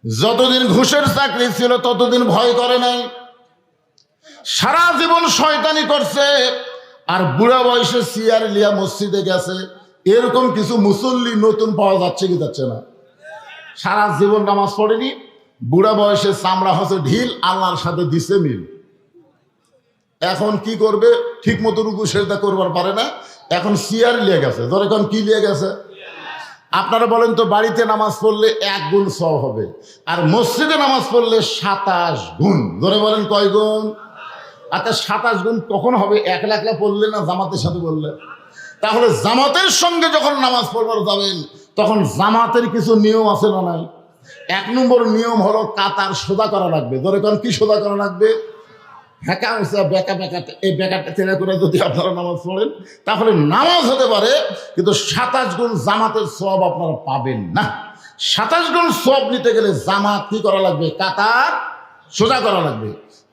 যতদিন ঘুষের চাকরি ছিল ততদিন ভয় করে নাই, সারা জীবন শয়তানি করছে, আর বুড়া বয়সে সিয়ার লিয়া মসজিদে গেছে। এরকম কিছু মুসল্লি নতুন পাওয়া যাচ্ছে কি যাচ্ছে না? সারা জীবন নামাজ পড়েনি, বুড়া বয়সে চামড়া হচ্ছে ঢিল, আল্লাহর সাথে দিছে মিল। এখন কি করবে? ঠিক মতো রুকু সেজদা করবার পারে না, এখন সিয়ার লিয়ে গেছে। ধরে এখন কি লিয়ে গেছে? আপনারা বলেন তো, বাড়িতে নামাজ পড়লে 1 গুণ সওয়াব হবে, আর মসজিদে নামাজ পড়লে 27 গুণ। ধরে বলেন কয় গুণ? আচ্ছা 27 গুণ কখন হবে? একলা একলা পড়লে না জামাতের সাথে বললে? তাহলে জামাতের সঙ্গে যখন নামাজ পড়বার যাবেন তখন জামাতের কিছু নিয়ম আছে না নাই? 1 নম্বর নিয়ম হলো কাতার সোজা করা লাগবে। ধরে কোন কি সোজা করা লাগবে? হ্যাঁ, বেকা বেকা, এই বেকারটা চেনা করে যদি আপনারা নামাজ পড়েন তাহলে নামাজ হতে পারে, কিন্তু 27 গুণ জামাতের সওয়াব আপনারা পাবেন না। 27 গুণ সওয়াব নিতে গেলে জামাত কি করা লাগবে? কাতার সোজা করা লাগবে।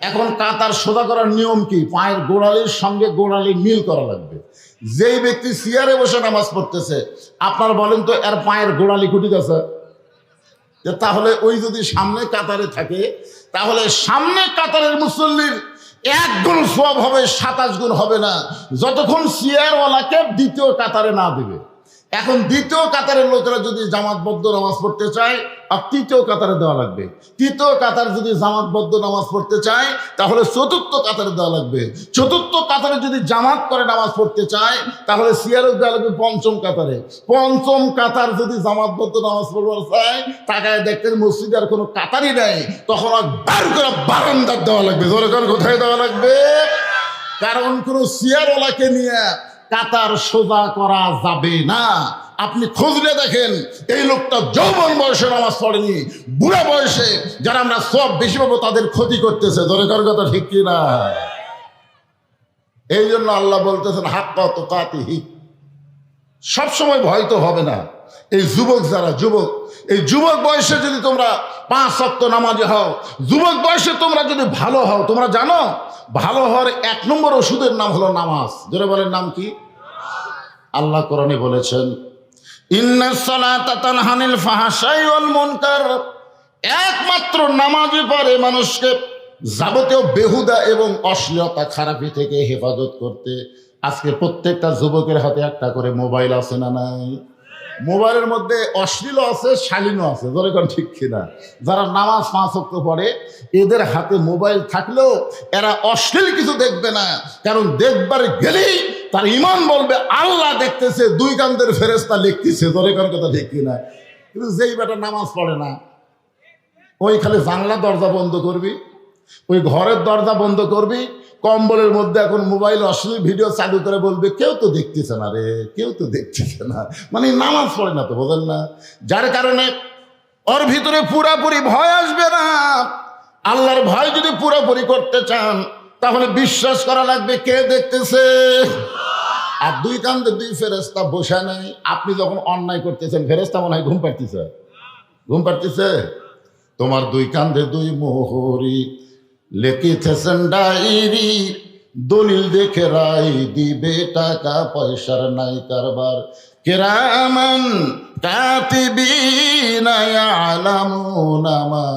এখন কাতার সোজা করার নিয়ম কি? পায়ের গোড়ালির সঙ্গে গোড়ালি মিল করা লাগবে। যেই ব্যক্তি চেয়ারে বসে নামাজ পড়তেছে, আপনারা বলেন তো এর পায়ের গোড়ালি কুটি গেছে? তাহলে ওই যদি সামনে কাতারে থাকে, তাহলে সামনে কাতারের মুসল্লির 1 গুণ সওয়াব হবে, 27 গুণ হবে না, যতক্ষণ চেয়ারওয়ালাকে দ্বিতীয় কাতারে না দিবে। এখন দ্বিতীয় কাতারের লোকেরা যদি জামাতবদ্ধ নামাজ পড়তে চায়, আর তৃতীয় কাতারে দেওয়া লাগবে। তৃতীয় কাতার যদি জামাতবদ্ধ নামাজ পড়তে চায় তাহলে চতুর্থ কাতারে দেওয়া লাগবে। চতুর্থ কাতারে যদি জামাত করে নামাজ পড়তে চায় তাহলে সিয়ারও দেওয়া লাগবে 5ম কাতারে। 5ম কাতার যদি জামাতবদ্ধ নামাজ পড়বার চায়, তাকায় দেখতেন মসজিদে আর কোনো কাতারই নেই, তখন আর বার করে বারান্দার দেওয়া লাগবে। ধরে কোথায় দেওয়া লাগবে? কারণ কোনো সিয়ারওয়ালাকে নিয়ে কাতার সোজা করা যাবে না। আপনি খুঁজলে দেখেন এই লোকটা যৌবন বয়সে নামাজ পড়েনি, বুড়া বয়সে যারা আমরা সব বেশি পাবো তাদের ক্ষতি করতেছে। ধরে কার কথা ঠিক কিনা? এই জন্য আল্লাহ বলতেছেন হাক্কা তুকাতিহি, সবসময় ভয় তো হবে না। এই যুবক যারা এই যুবক বয়সে যদি তোমরা 5 ওয়াক্ত নামাজি হও, যুবক বয়সে তোমরা যদি ভালো হও, তোমরা জানো ভালো হওয়ার 1 নম্বর ওষুধের নাম হলো নামাজ। জোরে বলেন নাম কি? আল্লাহ কোরআনে বলেছেন ইন্নাস সালাতা তানহা আনিল ফাহশাই ওয়াল মুনকার, একমাত্র নামাজই পারে মানুষকে যাবতীয় বেহুদা এবং অশ্লীলতা খারাপি থেকে হেফাজত করতে। আজকে প্রত্যেকটা যুবকের হাতে একটা করে মোবাইল আছে না নাই? মোবাইলের মধ্যে অশ্লীল আছে, শালীনও আছে। ধরে কোন ঠিক কিনা? যারা নামাজ 5 ওয়াক্ত পড়ে এদের হাতে মোবাইল থাকলেও এরা অশ্লীল কিছু দেখবে না, কারণ দেখবার গেলেই তার ইমান বলবে আল্লাহ দেখতেছে, 2 কান্দের ফেরেশতা লিখতেছে। ধরে কোন কথা ঠিক কিনা? কিন্তু যেই বেটা নামাজ পড়ে না, ওই খালি জানলা দরজা বন্ধ করবি, ওই ঘরের দরজা বন্ধ করবি, কম্বলের মধ্যে এখন মোবাইল অশ্লীল ভিডিও চালু করে বলবে কেউ তো দেখতেছে না রে, কেউ তো দেখতেছে না, মানে নামাজ পড়ে না তো, বোঝেন না? যার কারণে ওর ভিতরে পুরাপুরি ভয় আসবে না। আল্লাহর ভয় যদি পুরাপুরি করতে চান তাহলে বিশ্বাস করা লাগবে কে দেখতেছে। আর 2 কান্দে 2 ফেরেশতা বসে নাই। আপনি যখন অন্যায় করতেছেন ফেরেশতা মনে হয় ঘুম পাড়তেছে। তোমার 2 কান্দে 2 মোহরি লিখিতেছেন ডায়েরি, দলিল দেখে রায় দিবে, টাকা পয়সার নাই কারবার। কিরামান কাতিবিনা ইয়ালামুনা মা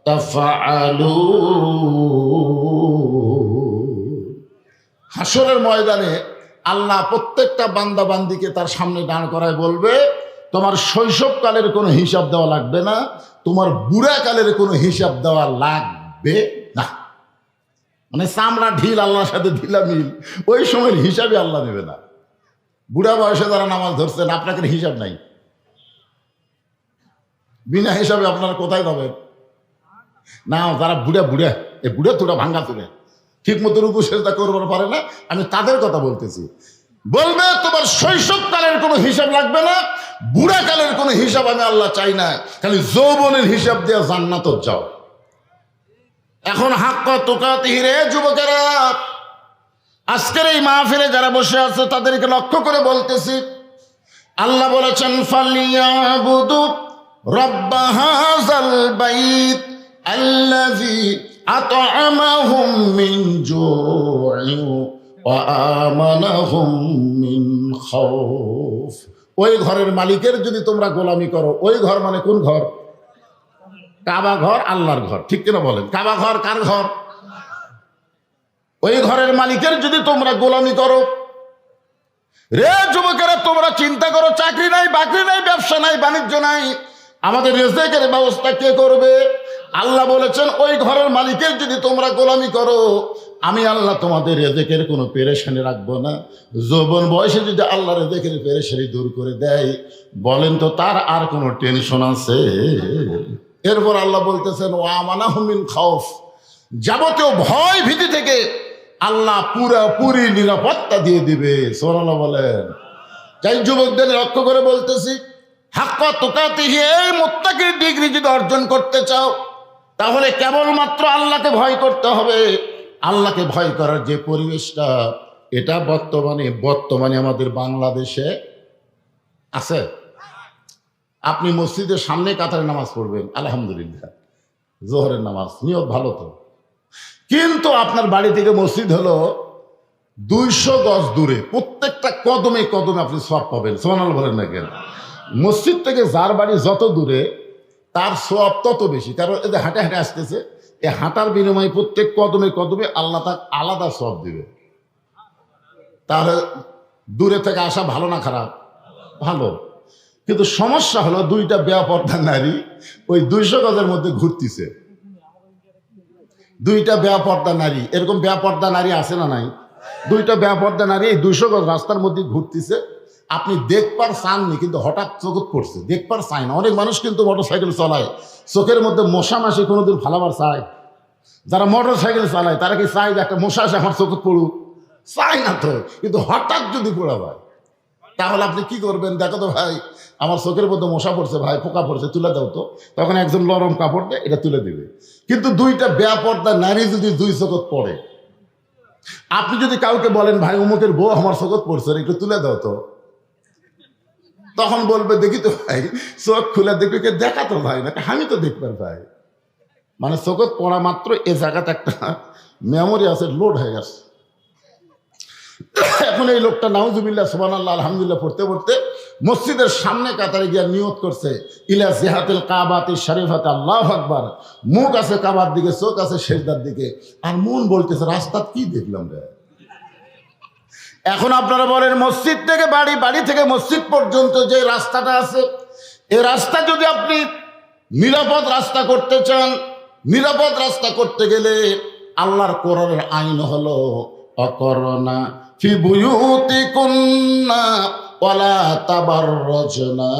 তাফআলুন। হাসরের ময়দানে আল্লাহ প্রত্যেকটা বান্দা বান্দিকে তার সামনে দাঁড় করায় বলবে তোমার শৈশবকালের কোনো হিসাব দেওয়া লাগবে না, তোমার বুড়াকালের কোনো হিসাব দেওয়া লাগবে না। মানে চামড়া ঢিল আল্লাহর সাথে ঢিলা মিল, ওই সময়ের হিসাবে আল্লাহ নেবে না। বুড়া বয়সে যারা নামাজ ধরছেন আপনাকে হিসাব নাই, বিনা হিসাবে আপনারা কোথায় যাবেন? না, যারা বুড়া এই বুড়া তোরা ভাঙ্গা তুলে ঠিক মতো রুকু সেজদা করবার পারে না, আমি তাদের কথা বলতেছি। বলবে তোমার শৈশবকালের কোনো হিসাব লাগবে না, বুড়াকালের কোনো হিসাব আমি আল্লাহ চাই না, খালি যৌবনের হিসাব দেওয়া জান্নাত যাও। এখন হাক্কা তুকাতিহি রে যুবকেরা, আজকের এই মাহফিলে যারা বসে আছে তাদেরকে লক্ষ্য করে বলতেছি, আল্লাহ বলেছেন ফালিয়াবুদু রাব্ব হাযাল বাইত আল্লাযী আত'আমাহুম মিন জু'ইন ওয়া আমানাহুম মিন খাউফ। ওই ঘরের মালিকের যদি তোমরা গোলামি করো, ওই ঘর মানে কোন ঘর? কাবা ঘর আল্লাহর ঘর, ঠিক কিনা বলেন? কাবা ঘর কার ঘর? ওই ঘরের মালিকের যদি তোমরা গোলামি করো, রে যুবকেরা তোমরা চিন্তা করো, চাকরি নাই, বাকরি নাই, ব্যবসা নাই, বাণিজ্য নাই, আমাদের রিজেকের ব্যবস্থা কে করবে? আল্লাহ বলেছেন ওই ঘরের মালিকের যদি তোমরা গোলামি করো, আমি আল্লাহ তোমাদের রিজেকের কোনো পেরেশানি রাখবো না। যৌবন বয়সে যদি আল্লাহ রিজেকের পেরেশানি দূর করে দেয়, বলেন তো তার আর কোনো টেনশন আছে? এরপর আল্লাহ বলতেছেন ও আমানাহুম মিন খাউফ, যাবতীয় ভয় ভীতি থেকে আল্লাহ পুরোপুরি নিরাপত্তা দিয়ে দিবে। সুবহানাল্লাহ বলেন। তাই যুবকদের লক্ষ্য করে বলতেছি, হাক্কা তুকাতিহি, এই মুত্তাকির ডিগ্রি যদি অর্জন করতে চাও, তাহলে কেবলমাত্র আল্লাহকে ভয় করতে হবে। আল্লাহকে ভয় করার যে পরিবেশটা, এটা বর্তমানে আমাদের বাংলাদেশে আছে। আপনি মসজিদের সামনে কাতারে নামাজ পড়বেন, আলহামদুলিল্লাহ, জোহরের নামাজ, নিয়ত ভালো তো, কিন্তু আপনার বাড়ি থেকে মসজিদ হলো 200 গজ দূরে, প্রত্যেকটা কদমে কদমে আপনি সওয়াব পাবেন। সুবহানাল্লাহ বলেন না কেন? মসজিদ থেকে যার বাড়ি যত দূরে তার সওয়াব তত বেশি, কারণ এদের হাঁটে হাঁটে আসতেছে, এই হাঁটার বিনিময়ে প্রত্যেক কদমে কদমে আল্লাহ তাকে আলাদা সওয়াব দিবে। তাহলে দূরে থেকে আসা ভালো না খারাপ? ভালো। কিন্তু সমস্যা হলো দুইটা বেপরদা নারী ওই 200 গজের মধ্যে ঘুরতেছে। দুইটা বেপরদা নারী, এরকম বেপরদা নারী আছে না নাই? দুইটা বেপরদা নারী এই 200 গজ রাস্তার মধ্যে ঘুরতেছে। আপনি দেখবার চাননি, কিন্তু হঠাৎ চোখত পড়ছে, দেখবার চাই না। অনেক মানুষ কিন্তু মোটরসাইকেল চালায়, চোখের মধ্যে মশা মাসি কোনোদিন ফালাবার চায়? যারা মোটরসাইকেল চালায় তারা কি চায় যে একটা মশা আসে আমার চোখত পড়ুক? চাই না তো, কিন্তু হঠাৎ যদি পড়া হয় তাহলে আপনি কি করবেন? দেখো তো ভাই, আমার চোখের মধ্যে মশা পড়ছে, ভাই পোকা পড়ছে, তুলে দাও তো। তখন একজন নরম কাপড় দেয়, এটা তুলে দিবে। কিন্তু দুইটা বেপরদা নারী যদি 2 চোখত পড়ে, আপনি যদি কাউকে বলেন ভাই অমুকের বউ আমার চোখত পড়ছে, একটু তুলে দাও তো, তখন বলবে দেখি তো ভাই, চোখ খুলে দেখবে, দেখা তো ভাই, না আমি তো দেখবার ভাই। মানে চোখত পড়া মাত্র এ জায়গাতে একটা মেমোরি আছে, লোড হয়ে গেছে। এখন এই লোকটা নাউজুবিল্লাহ সুবহানাল্লাহ আলহামদুলিল্লাহ পড়তে পড়তে মসজিদের সামনে কাতারে গিয়ে নিয়ত করছে, ইলা জিহাতিল কাবাতি শরীফাতে, আল্লাহু আকবার। মুখ আছে কাবার দিকে, চোখ আছে সিজদার দিকে, আর মন বলতেছে রাস্তা কি দেখলাম রে। এখন আপনারা বলেন, মসজিদ থেকে বাড়ি, বাড়ি থেকে মসজিদ পর্যন্ত যে রাস্তাটা আছে, এই রাস্তা যদি আপনি নিরাপদ রাস্তা করতে চান, নিরাপদ রাস্তা করতে গেলে আল্লাহর কোরআনের আইন হলো অকরনা ফি বুয়ুতিকুন্না ওয়ালা তাবাররুজনা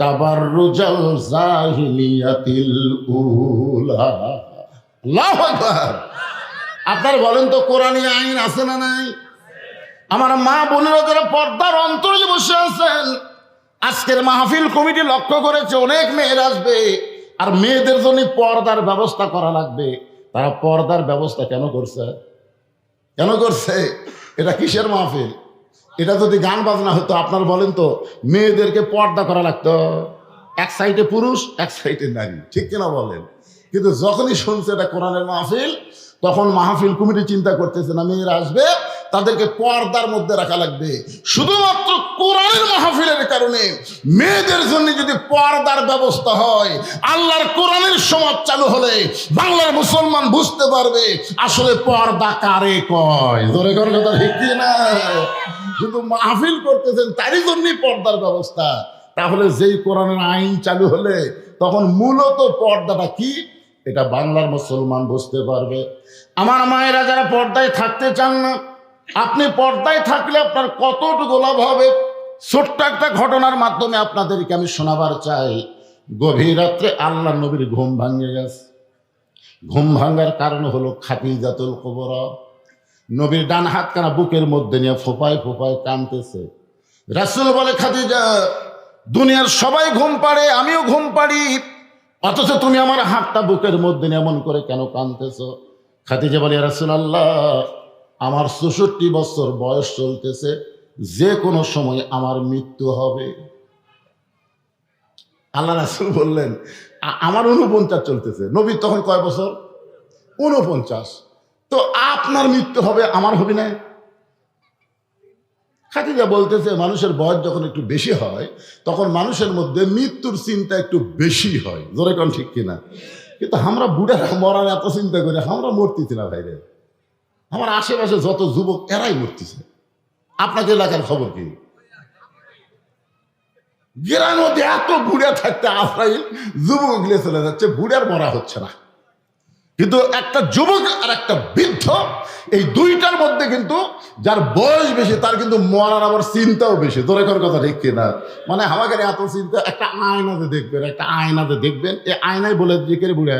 তাবাররুজাল জাহিলিয়াতিল উলা। আল্লাহু আকবার। আপনারা বলেন তো কোরআনী আইন আছে না নাই? আমার মা বোনেরা যারা পর্দার অন্তরে বসে আছেন, আজকের মাহফিল কমিটি লক্ষ্য করেছে অনেক মেয়ের আসবে, আর মেয়েদের জন্য পর্দার ব্যবস্থা করা লাগবে। তারা পর্দার ব্যবস্থা কেন করছে? কেন করছে? এটা কিসের মাহফিল? এটা যদি গান বাজনা হতো, আপনার বলেন তো মেয়েদেরকে পর্দা করা লাগতো, এক সাইডে পুরুষ এক সাইডে নারী, ঠিক কিনা বলেন? কিন্তু যখনই শুনছে এটা কোরআনের মাহফিল, তখন মাহফিল কমিটি চিন্তা করতেছে না, মেয়েরা আসবে, তাদেরকে পর্দার মধ্যে রাখা লাগবে। শুধুমাত্র কোরআনের মাহফিলের কারণে মেয়েদের জন্য যদি পর্দার ব্যবস্থা হয়, আল্লাহর কোরআনের সমাজ চালু হলে বাংলার মুসলমান বুঝতে পারবে আসলে পর্দা কারে কয়। ধরে করার কথা ঠিক কি না? শুধু মাহফিল করতেছেন তারই জন্যই পর্দার ব্যবস্থা। তাহলে যেই কোরআনের আইন চালু হলে তখন মূলত পর্দাটা কি, এটা বাংলার মুসলমান বুঝতে পারবে। আমার মায়েরা যারা পর্দায় থাকতে চান না, আপনি পর্দায় থাকলে আপনার কতটুকু লাভ হবে, ছোট্ট একটা ঘটনার মাধ্যমে আপনাদেরকে আমি শোনাবার চাই। গভীর রাত্রে আল্লাহ নবীর ঘুম ভাঙে গেছে। ঘুম ভাঙার কারণ হলো খাদিজাতুল কুবরা। নবীর ডান হাতখানা বুকের মধ্যে নিয়ে ফোপায় ফোপায় কাঁদতেছে। রাসূল বলে, খাদিজা, দুনিয়ার সবাই ঘুম পাড়ে, আমিও ঘুম পাড়ি, অথচ তুমি আমার হাতটা বুকের মধ্যে নিয়ে এমন করে কেন কাঁদতেছ? খাদিজা বলে, ইয়া রাসূলুল্লাহ, আমার 64 বছর বয়স চলতেছে, যে কোনো সময় আমার মৃত্যু হবে। আল্লাহ রাসূল বললেন, আমার 49 চলতেছে। নবী তখন কয় বছর? 49। তো আপনার মৃত্যু হবে, আমার হবে না? খাদিজা বলতেছে, মানুষের বয়স যখন একটু বেশি হয় তখন মানুষের মধ্যে মৃত্যুর চিন্তা একটু বেশি হয়। জোরে কোন ঠিক কিনা? কিন্তু আমরা বুড়ারা মরার এত চিন্তা করি, আমরা মরতেছি না ভাইরে। আমার আশেপাশে যত যুবক এরাই মরতেছে। আপনাকে এলাকার খবর কি? গ্রামের মধ্যে এত বুড়া থাকতে আফরাইল যুবক গিলে চলে যাচ্ছে, বুড়ার মরা হচ্ছে না। কিন্তু একটা যুবক আর একটা বৃদ্ধ, এই দুইটার মধ্যে কিন্তু যার বয়স বেশি তার কিন্তু মরার আবার চিন্তাও বেশি। তোর এখন কথা ঠিক কিনা? মানে আমাকে এত চিন্তা, একটা আয়নাতে দেখবেন, একটা আয়নাতে দেখবেন, এই আয়নায় বলে দিকে বুড়া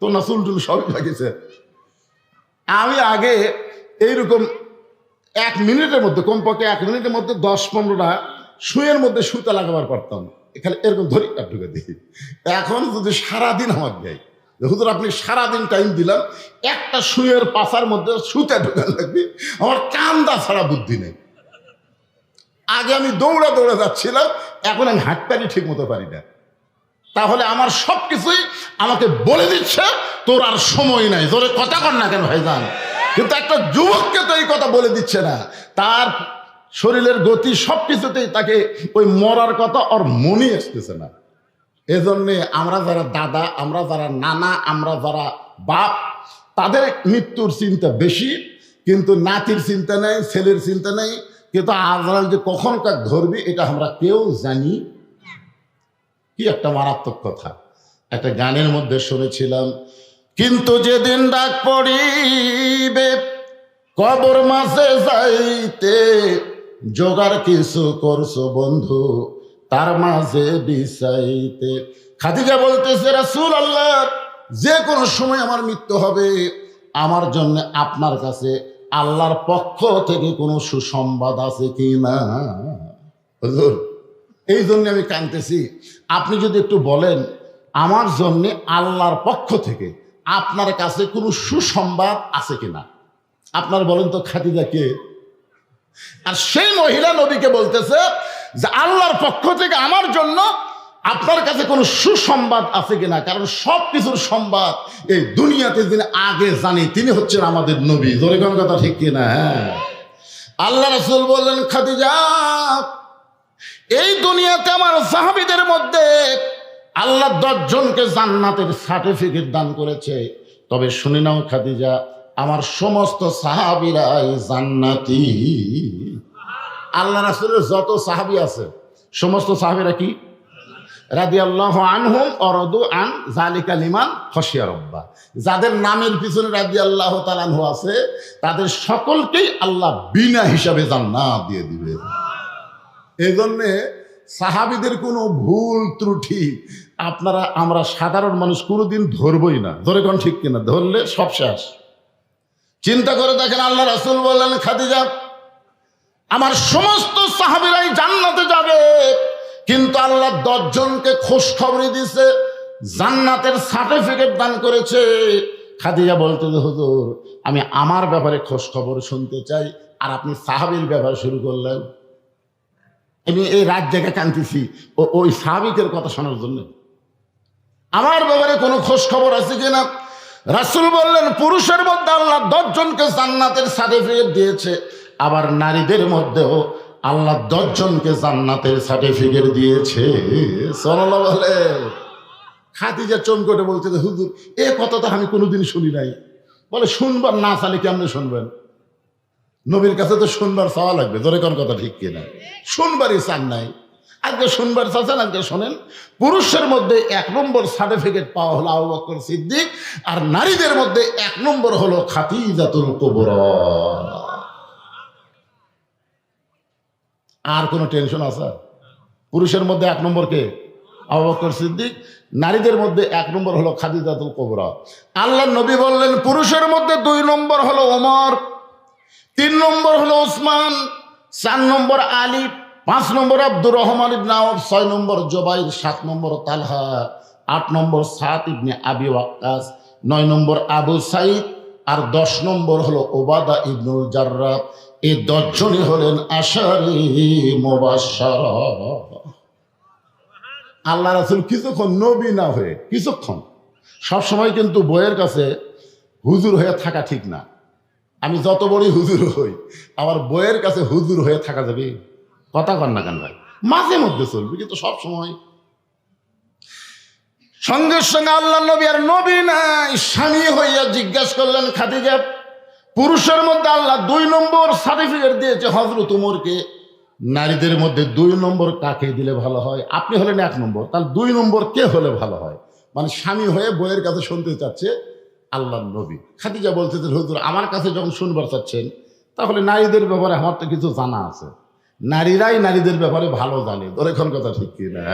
তো না চুল টুল সবই লাগিয়েছে। আমি আগে এইরকম 1 মিনিটের মধ্যে, কমপক্ষে 1 মিনিটের মধ্যে 10-15টা সুইয়ের মধ্যে সুতা লাগাবার পারতাম, এখানে এরকম ধরি ঢুকে দিই। এখন যদি সারাদিন আমার দেয়, হুজুর আপনি সারাদিন টাইম দিলাম, একটা সুইয়ের পাশার মধ্যে সুতা ঢুকা লাগবে, আমার কান্দা ছাড়া বুদ্ধি নেই। আগে আমি দৌড়া দৌড়া যাচ্ছিলাম, এখন আমি হাঁটতে ঠিক মতো পারি না। তাহলে আমার সব কিছুই আমাকে বলে দিচ্ছে তোর আর সময় নাই। জোরে কথা কর না কেন ভাইজান? কিন্তু একটা যুবককে তো এই কথা বলে দিচ্ছে না, তার শরীরের গতি সব কিছুতেই তাকে ওই মরার কথা ওর মনে আসতেছে না। এজন্যে আমরা যারা দাদা, আমরা যারা নানা, আমরা যারা বাপ, তাদের মৃত্যুর চিন্তা বেশি, কিন্তু নাতির চিন্তা নেই, ছেলের চিন্তা নেই। কিন্তু আজরাইল যে কখন কাক ধরবি এটা আমরা কেউ জানি। কি একটা মারাত্মক কথা একটা গানের মধ্যে শুনেছিলাম, কিন্তু যেদিন ডাক পড়িবে কবর মাঝে যাইতে, জোগাড় কিছু করছো বন্ধু তার মাঝে বিছাইতে। খাদিজা বলতেছে রাসূলুল্লাহ, যে কোনো সময় আমার মৃত্যু হবে, আমার জন্য আপনার কাছে আল্লাহর পক্ষ থেকে কোনো সুসংবাদ আছে কি না? হুজুর এই জন্য আমি কাঁদতেছি, আপনি যদি একটু বলেন আমার জন্য আল্লাহর পক্ষ থেকে আপনার কাছে কোনো সুসংবাদ আছে কিনা। আপনার বলেন তো খাদিজা কে? আর সেই মহিলা নবীকে বলতেছে যে আল্লাহর পক্ষ থেকে আমার জন্য আপনার কাছে কোনো সুসংবাদ আছে কিনা। কারণ সব কিছুর সংবাদ এই দুনিয়াতে যিনি আগে জানি তিনি হচ্ছেন আমাদের নবী। জোরে কোন কথা ঠিক কিনা? হ্যাঁ, আল্লাহ রাসূল বললেন, খাদিজা এই দুনিয়াতে আমার সাহাবীদের মধ্যে আল্লাহ 10 জনকে জান্নাতের সার্টিফিকেট দান করেছে। তবে শুনে নাও খাদিজা, আমার সমস্ত সাহাবীরাই জান্নাতি। আল্লাহ রাসূলের যত সাহাবী আছে সমস্ত সাহাবীরা কি? রাদিয়াল্লাহু আনহুম ওয়া রাদু আন যালিকা লিমান খাশিয়া রাব্বা। যাদের নামের পিছনে রাদিয়াল্লাহু তাআলা আনহু আছে তাদের সকলকেই আল্লাহ বিনা হিসাবে জান্নাত দিয়ে দিবে। এই জন্যে সাহাবীদের কোনো ভুল ত্রুটি আমরা সাধারণ মানুষ কোনোদিন ধরবই না। ধরে কোন ঠিক কিনা? ধরলে সব শেষ। চিন্তা করে দেখেন, আল্লাহ রাসূল বললেন, খাদিজা আমার সমস্ত সাহাবীরাই জান্নাতে যাবে, কিন্তু আল্লাহ 10 জনকে খোঁজ খবরই দিছে, জান্নাতের সার্টিফিকেট দান করেছে। খাদিজা বলতে, হুজুর আমি আমার ব্যাপারে খোঁজ খবর শুনতে চাই, আর আপনি সাহাবীর ব্যাপারে শুরু করলেন। আমি এই রাত জায়গায় কাঁদতেছি ওই সাহাবীদের কথা শোনার জন্য। আমার ব্যাপারে কোনো খোঁজ খবর আছে কিনা? রাসূল বললেন, পুরুষের মধ্যে আল্লাহ 10 জনকে জান্নাতের সার্টিফিকেট দিয়েছে, আবার নারীদের মধ্যেও আল্লাহ 10 জনকে জান্নাতের সার্টিফিকেট দিয়েছে। সাল্লাল্লাহু আলাইহি। খাদিজা চমকে বলছে, হুজুর এ কথা তো আমি কোনোদিন শুনি নাই। বলে, শুনবার না চাইলে কেমনে শুনবেন? নবীর কাছে তো শুনবার চাওয়া লাগবে। জোরে কোন কথা ঠিক কিনা? শুনবারই চান নাই, আজকে শুনবার চাচ্ছেন। আজকে শোনেন, পুরুষের মধ্যে 1 নম্বর সার্টিফিকেট পাওয়া হলো আবু বকর সিদ্দিক, আর নারীদের মধ্যে 1 নম্বর হলো খাদিজাতুল কুবরা। আর কোনো টেনশন আছে? পুরুষের মধ্যে 1 নম্বর কে? আবু বকর সিদ্দিক। নারীদের মধ্যে 1 নম্বর হলো খাদিজাতুল কুবরা। আল্লাহ নবী বললেন, পুরুষের মধ্যে 2 নম্বর হলো ওমর, 3 নম্বর হলো ওসমান, 4 নম্বর আলী, 5 নম্বর আব্দুর রহমান ইবনে আওফ, 6 নম্বর জুবাইর, 7 নম্বর তালহা, 8 নম্বর সাদ ইবনে আবি ওয়াক্কাস, 9 নম্বর আবু সাইদ, আর 10 নম্বর হলো ওবাদা ইবনুল জাররাহ। এই 10 জনই হলেন আশারি মুবাশশারা। আল্লাহ রাসূল কিছুক্ষণ নবী না হয়ে, কিছুক্ষণ, সবসময় কিন্তু বইয়ের কাছে হুজুর হয়ে থাকা ঠিক না। আমি যত বড়ই হুজুর হই, আমার বইয়ের কাছে হুজুর হয়ে থাকা যাবে? কথা কন না কেন ভাই? মাঝে মধ্যে চলবে, কিন্তু সব সময়। সঙ্গে সঙ্গে আল্লাহ নবী আর নবী নাই স্বামী হইয়া জিজ্ঞাসা করলেন খাদিজা, পুরুষের মধ্যে আল্লাহ 2 নম্বর সার্টিফিকেট দিয়েছে হযরত উমরকে, নারীদের মধ্যে 2 নম্বর কাকে দিলে ভালো হয়? আপনি হলেন 1 নম্বর, তাহলে 2 নম্বর কে হলে ভালো হয়? মানে স্বামী হয়ে বইয়ের কাছে শুনতে চাচ্ছে আল্লাহ নবী। খাদিজা বলতেছে, হুজুর আমার কাছে যখন শুনবার চাচ্ছেন, তাহলে নারীদের ব্যাপারে আমার তো কিছু জানা আছে, নারীরাই নারীদের ব্যাপারে ভালো জানে। এখন কথা ঠিক কি না?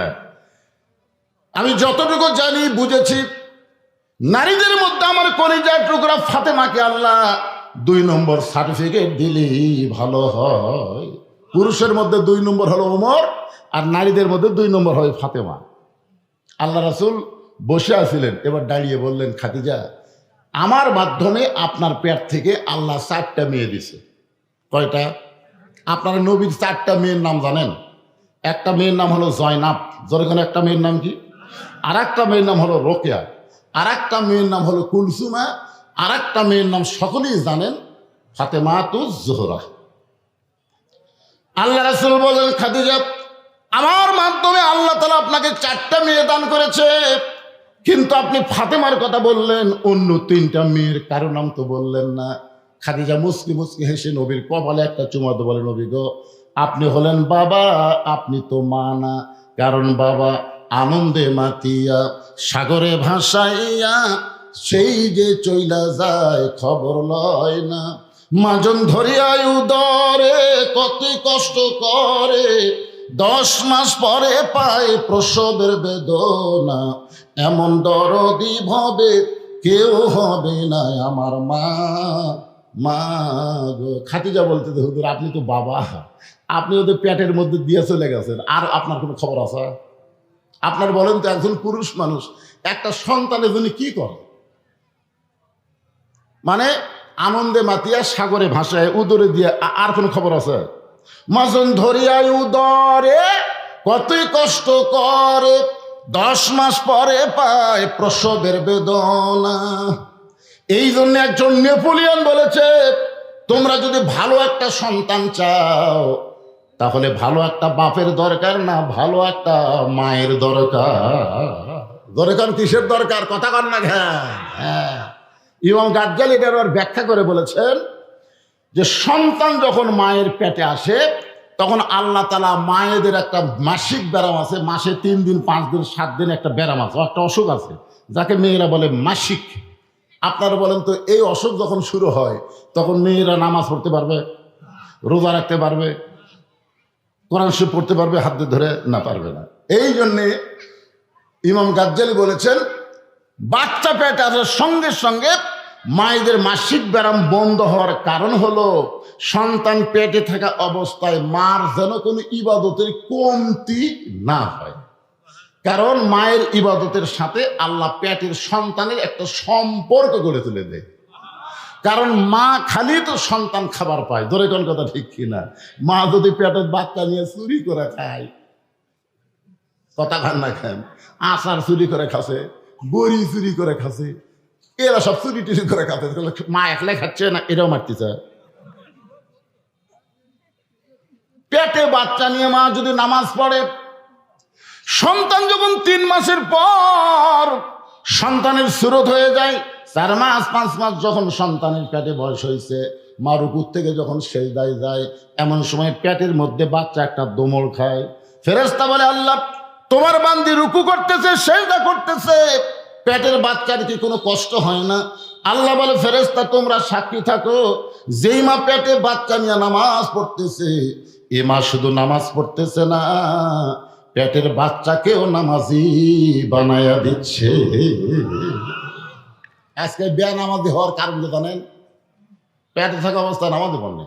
আমি যতটুকু জানি বুঝেছি, নারীদের মধ্যে আমার কলিজার টুকরা ফাতেমাকে আল্লাহ 2 নম্বর সার্টিফিকেট দিলেই ভালো হয়। পুরুষের মধ্যে 2 নম্বর হলো ওমর, আর নারীদের মধ্যে 2 নম্বর হয় ফাতেমা। আল্লাহ রাসূল বসে আছিলেন, এবার দাঁড়িয়ে বললেন, খাদিজা আমার মাধ্যমে আপনার পেট থেকে আল্লাহ 4টা মেয়ে দিছে। কয়টা? আপনারা নবীর 4টা মেয়ের নাম জানেন? একটা মেয়ের নাম হলো জয়নাব, যেখানে একটা মেয়ের নাম কি, আর একটা মেয়ের নাম হলো রোকেয়া, আর একটা মেয়ের নাম হলো কুলসুমা, আর একটা মেয়ের নাম সকলেই জানেন ফাতেমাতুজ জোহরা। আল্লাহ রাসূল বলেন, খাদিজা আমার মাধ্যমে আল্লাহ তাআলা আপনাকে 4টা মেয়ে দান করেছে, কিন্তু আপনি ফাতেমার কথা বললেন, অন্য 3টা মেয়ের কারো নাম তো বললেন না। খাদিজা মুস্কি মুস্কি হেসে নবীর কপালে একটা চুমা দিয়ে বলে, নবী গো আপনি হলেন বাবা, আপনি তো মা না। কারণ বাবা আনন্দে মাতিয়া সাগরে ভাসাইয়া সেই যে চইলা যায় খবর লয় না। মাজন ধরিয়া উদরে কত কষ্ট করে, 10 মাস পরে পায় প্রসবের বেদনা। এমন দরদি ভবে কেউ হবে না আমার মা, মা গো। খাদিজা বলতে, হুজুর আপনি তো বাবা, আপনি ওদের পেটের মধ্যে দিয়ে চলে গেছেন, আর আপনার কোনো খবর আছে? আপনার বলেন তো, একজন পুরুষ মানুষ একটা সন্তানের জন্য কি করে? মানে আনন্দে মাতিয়া সাগরে ভাসায় উদরে দিয়ে, আর কোনো খবর আছে? মাজন ধরিয়ায় উদরে কতই কষ্ট করে, 10 মাস পরে পায় প্রসবের বেদনা। এই জন্য একজন নেপোলিয়ন বলেছে, তোমরা যদি ভালো একটা সন্তান চাও, তাহলে ভালো একটা বাপের দরকার না, ভালো একটা মায়ের দরকার। কিসের দরকার? কথা কর না। হ্যাঁ, ইমাম গাজ্জালী এটার ব্যাখ্যা করে বলেছেন যে সন্তান যখন মায়ের পেটে আসে, তখন আল্লাহ তাআলা মায়েদের একটা মাসিক ব্যারাম আছে, মাসে 3 দিন 5 দিন 7 দিন একটা ব্যারাম আছে, একটা অসুখ আছে, যাকে মেয়েরা বলে মাসিক। আপনারা বলেন তো, এই অসুখ যখন শুরু হয়, তখন মেয়েরা নামাজ পড়তে পারবে, রোজা রাখতে পারবে, কোরআন শরীফ পড়তে পারবে? হাত ধরে না, পারবে না। এই জন্যে ইমাম গাজ্জালী বলেছেন, বাচ্চা পেটে আসার সঙ্গে সঙ্গে মায়েদের মাসিক ব্যারাম বন্ধ হওয়ার কারণ হলো সন্তান পেটে থাকা অবস্থায় মার যেন কোনো ইবাদতের কমতি না হয়। কারণ মায়ের ইবাদতের সাথে আল্লাহ পেটের সন্তানের একটা সম্পর্ক গড়ে তুলে দেয়। কারণ মা খালি তো সন্তান খাবার পায়, ধরে কোন কথা ঠিক কিনা? মা যদি পেটের বাচ্চা নিয়ে চুরি করে খায়, কথা খান না খান, আচার চুরি করে খাচ্ছে, বড়ি চুরি করে খাচ্ছে, এরা সব চুরি টুরি করে খাচ্ছে, মা একলাই খাচ্ছে না, এরাও মারতেছে। পেটে বাচ্চা নিয়ে মা যদি নামাজ পড়ে, সন্তান যখন 3 মাসের পর সন্তানের সুরত হয়ে যায়, 4 মাস 5 মাস যখন সন্তানের পেটে বয়স হয়েছে, মা রুকুর থেকে যখন সেজদায় যায়, এমন সময় পেটের মধ্যে বাচ্চা একটা দোমল খায়। ফেরেশতা বলে, আল্লাহ তোমার বান্দি রুকু করতেছে, সেজদা করতেছে, পেটের বাচ্চার কি কোনো কষ্ট হয় না? আল্লাহ বলে, ফেরেশতা তোমরা সাক্ষী থাকো, যেই মা পেটে বাচ্চা নিয়ে নামাজ পড়তেছে, এ মা শুধু নামাজ পড়তেছে না, পেটের বাচ্চাকেও নামাজি বানায়া দিচ্ছে। আজকে বেনামাজি হওয়ার কারণ কি জানেন? পেটে থাকা অবস্থায় নামাজি পড়ে।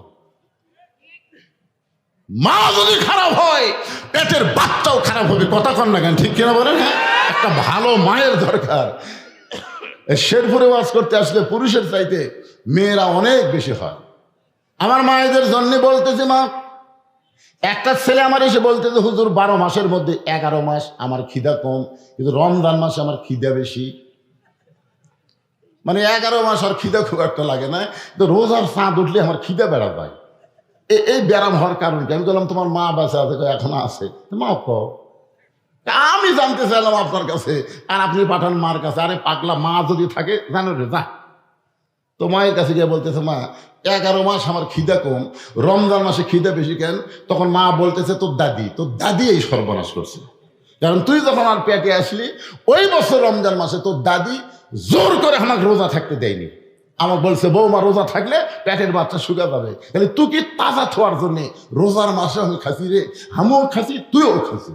মা যদি খারাপ হয়, পেটের বাচ্চাও খারাপ হবে। কথা কন না কেন, ঠিক কিনা বলেন? হ্যাঁ, একটা ভালো মায়ের দরকার। শেরপুরে ওয়াজ করতে আসলে পুরুষের চাইতে মেয়েরা অনেক বেশি হয়। আমার মায়েদের জন্য বলতেছে, মা একটা ছেলে আমার এসে বলতেছে, হুজুর 12 মাসের মধ্যে 11 মাস আমার খিদা কম, কিন্তু রমজান মাসে আমার খিদা বেশি। মানে 11 মাস আর খিদা খুব একটা লাগে না, তো রোজার চাঁদ উঠলে আমার খিদা বেড়া যায়। এই ব্যারাম হওয়ার কারণ কি? আমি বললাম, তোমার মা বাচ্চা আছে? এখনো আছে। মা কও আমি জানতে চাইলাম আপনার কাছে, আর আপনি পাঠান মার কাছে। আরে পাগলা, মা যদি থাকে জানো রে, যা তো মায়ের কাছে গিয়ে বলতেছে, মা 11 মাস আমার খিদা কম, রমজান মাসে খিদা বেশি কেন? তখন মা বলতেছে, তোর দাদি এই সর্বনাশ করছে। কারণ তুই যখন আমার পেটে আসলি ওই বছর রমজান মাসে তোর দাদি জোর করে আমাকে রোজা থাকতে দেয়নি। আমার বলছে, বৌমা রোজা থাকলে পেটের বাচ্চা শুকা যাবে, তাহলে তুই কি তাজা থাকার জন্যে রোজার মাসে আমি খাসি রে, আমিও খাসি তুইও খাসি।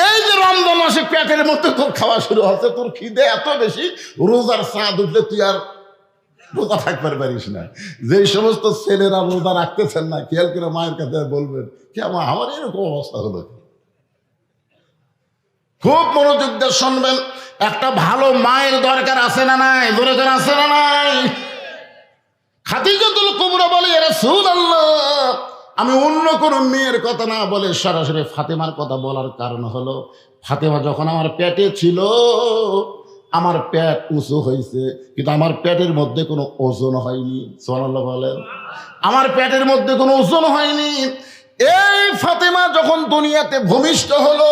এই যে রমজান মাসে পেটের মধ্যে তোর খাওয়া শুরু হচ্ছে, তোর খিদে এত বেশি, রোজার চাঁদ উঠলে তুই আর রোজা থাকতে পারিস না। যে সমস্ত ছেলেরা রোজা রাখতেছেন না, খেয়াল করে মায়ের কাছে বলবেন, কি আমার এরকম অবস্থা হলো। খুব মনোযোগ দিয়ে শুনবেন, একটা ভালো মায়ের দরকার আছে না নাই? দরকার আছে না নাই? খাদিজাতুল কুবরা বলে, ইয়া রাসূলুল্লাহ, আমি অন্য কোনো মেয়ের কথা না বলে সরাসরি ফাতেমার কথা বলার কারণ হলো, ফাতেমা যখন আমার পেটে ছিল আমার পেট উঁচু হয়েছে, কিন্তু আমার পেটের মধ্যে কোনো ওজন হয়নি। সুবহানাল্লাহ বলেন। আমার পেটের মধ্যে কোনো ওজন হয়নি। এই ফাতেমা যখন দুনিয়াতে ভূমিষ্ঠ হলো,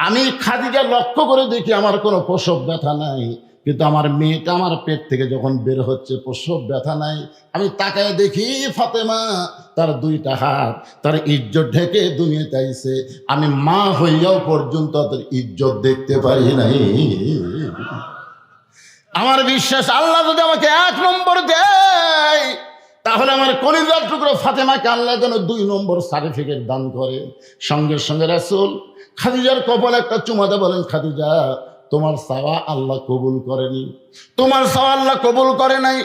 আমি খাদিজা লক্ষ্য করে দেখি আমার কোনো প্রসব ব্যথা নাই, কিন্তু আমার মেয়েটা আমার পেট থেকে যখন বের হচ্ছে প্রসব ব্যথা নাই। আমি তাকায় দেখি ফাতেমা তার 2টা হাত তার ইজ্জত ঢেকে দুনিয়াতে আইছে। আমি মা হইয়াও পর্যন্ত তার ইজ্জত দেখতে পারি নাই। আমার বিশ্বাস, আল্লাহ যদি আমাকে 1 নম্বর দেয়, তাহলে আমার কলিজার টুকরো ফাতেমাকে আল্লাহ যেন 2 নম্বর সার্টিফিকেট দান করে। সঙ্গে সঙ্গে রাসূল খাদিজার কপালে একটা চুমাতে বলেন, খাদিজা, তোমার চাওয়া আল্লাহ কবুল করেনি, তোমার চাওয়া আল্লাহ কবুল করে নাই।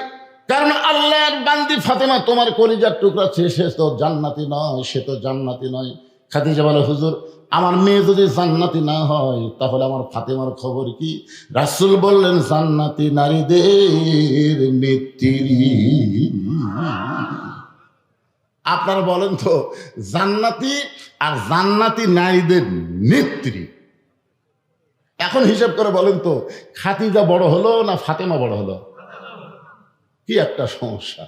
কারণ আল্লাহর বান্দি ফাতেমা তোমার কলিজার টুকরা, সে তো জান্নাতি নয়, সে তো জান্নাতি নয়। খাদিজা বলে, হুজুর, আমার মেয়ে যদি জান্নাতি না হয় তাহলে আমার ফাতেমার খবর কি? রাসূল বললেন, জান্নাতি নারীদের নেত্রী। আপনারা বলেন তো, জান্নাতি আর জান্নাতি নারীদের নেত্রী, এখন হিসাব করে বলেন তো, খাদিজা বড় হলো না ফাতেমা বড় হলো? কি একটা সমস্যা।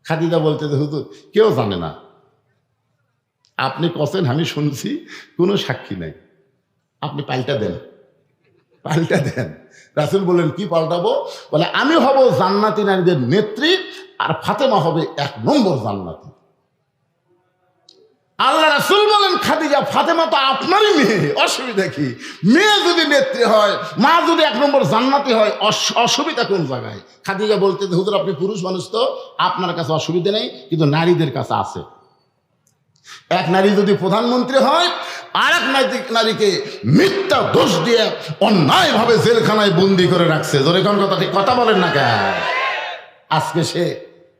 খাদিজা বলতে, হুজুর কেউ জানে না, আপনি কছেন আমি শুনছি, কোনো সাক্ষী নাই, আপনি পাল্টা দেন, পাল্টা দেন। রাসূল বললেন, কি পাল্টাবো? বলে, আমি হব জান্নাতি নারীদের নেত্রী আর ফাতেমা হবে 1 নম্বর জান্নাতি। আল্লাহ রাসূল বলেন, খাদিজা, ফাতেমা তো আপনারই মেয়ে, অসুবিধা কি? মেয়ে যদি নেত্রী হয়, মা যদি 1 নম্বর জান্নাতি হয়, অসুবিধা কোন জায়গায়? খাদিজা বলতে, হুজুর আপনি পুরুষ মানুষ তো, আপনার কাছে অসুবিধা নেই, কিন্তু নারীদের কাছে আছে। এক নারী যদি প্রধানমন্ত্রী হয়, আর এক নারীকে মিথ্যা দোষ দিয়ে অন্যায়ভাবে জেলখানায় বন্দি করে রাখছে। জোরে কোন কথা, ঠিক কথা বলেন না কেন? আজকে সে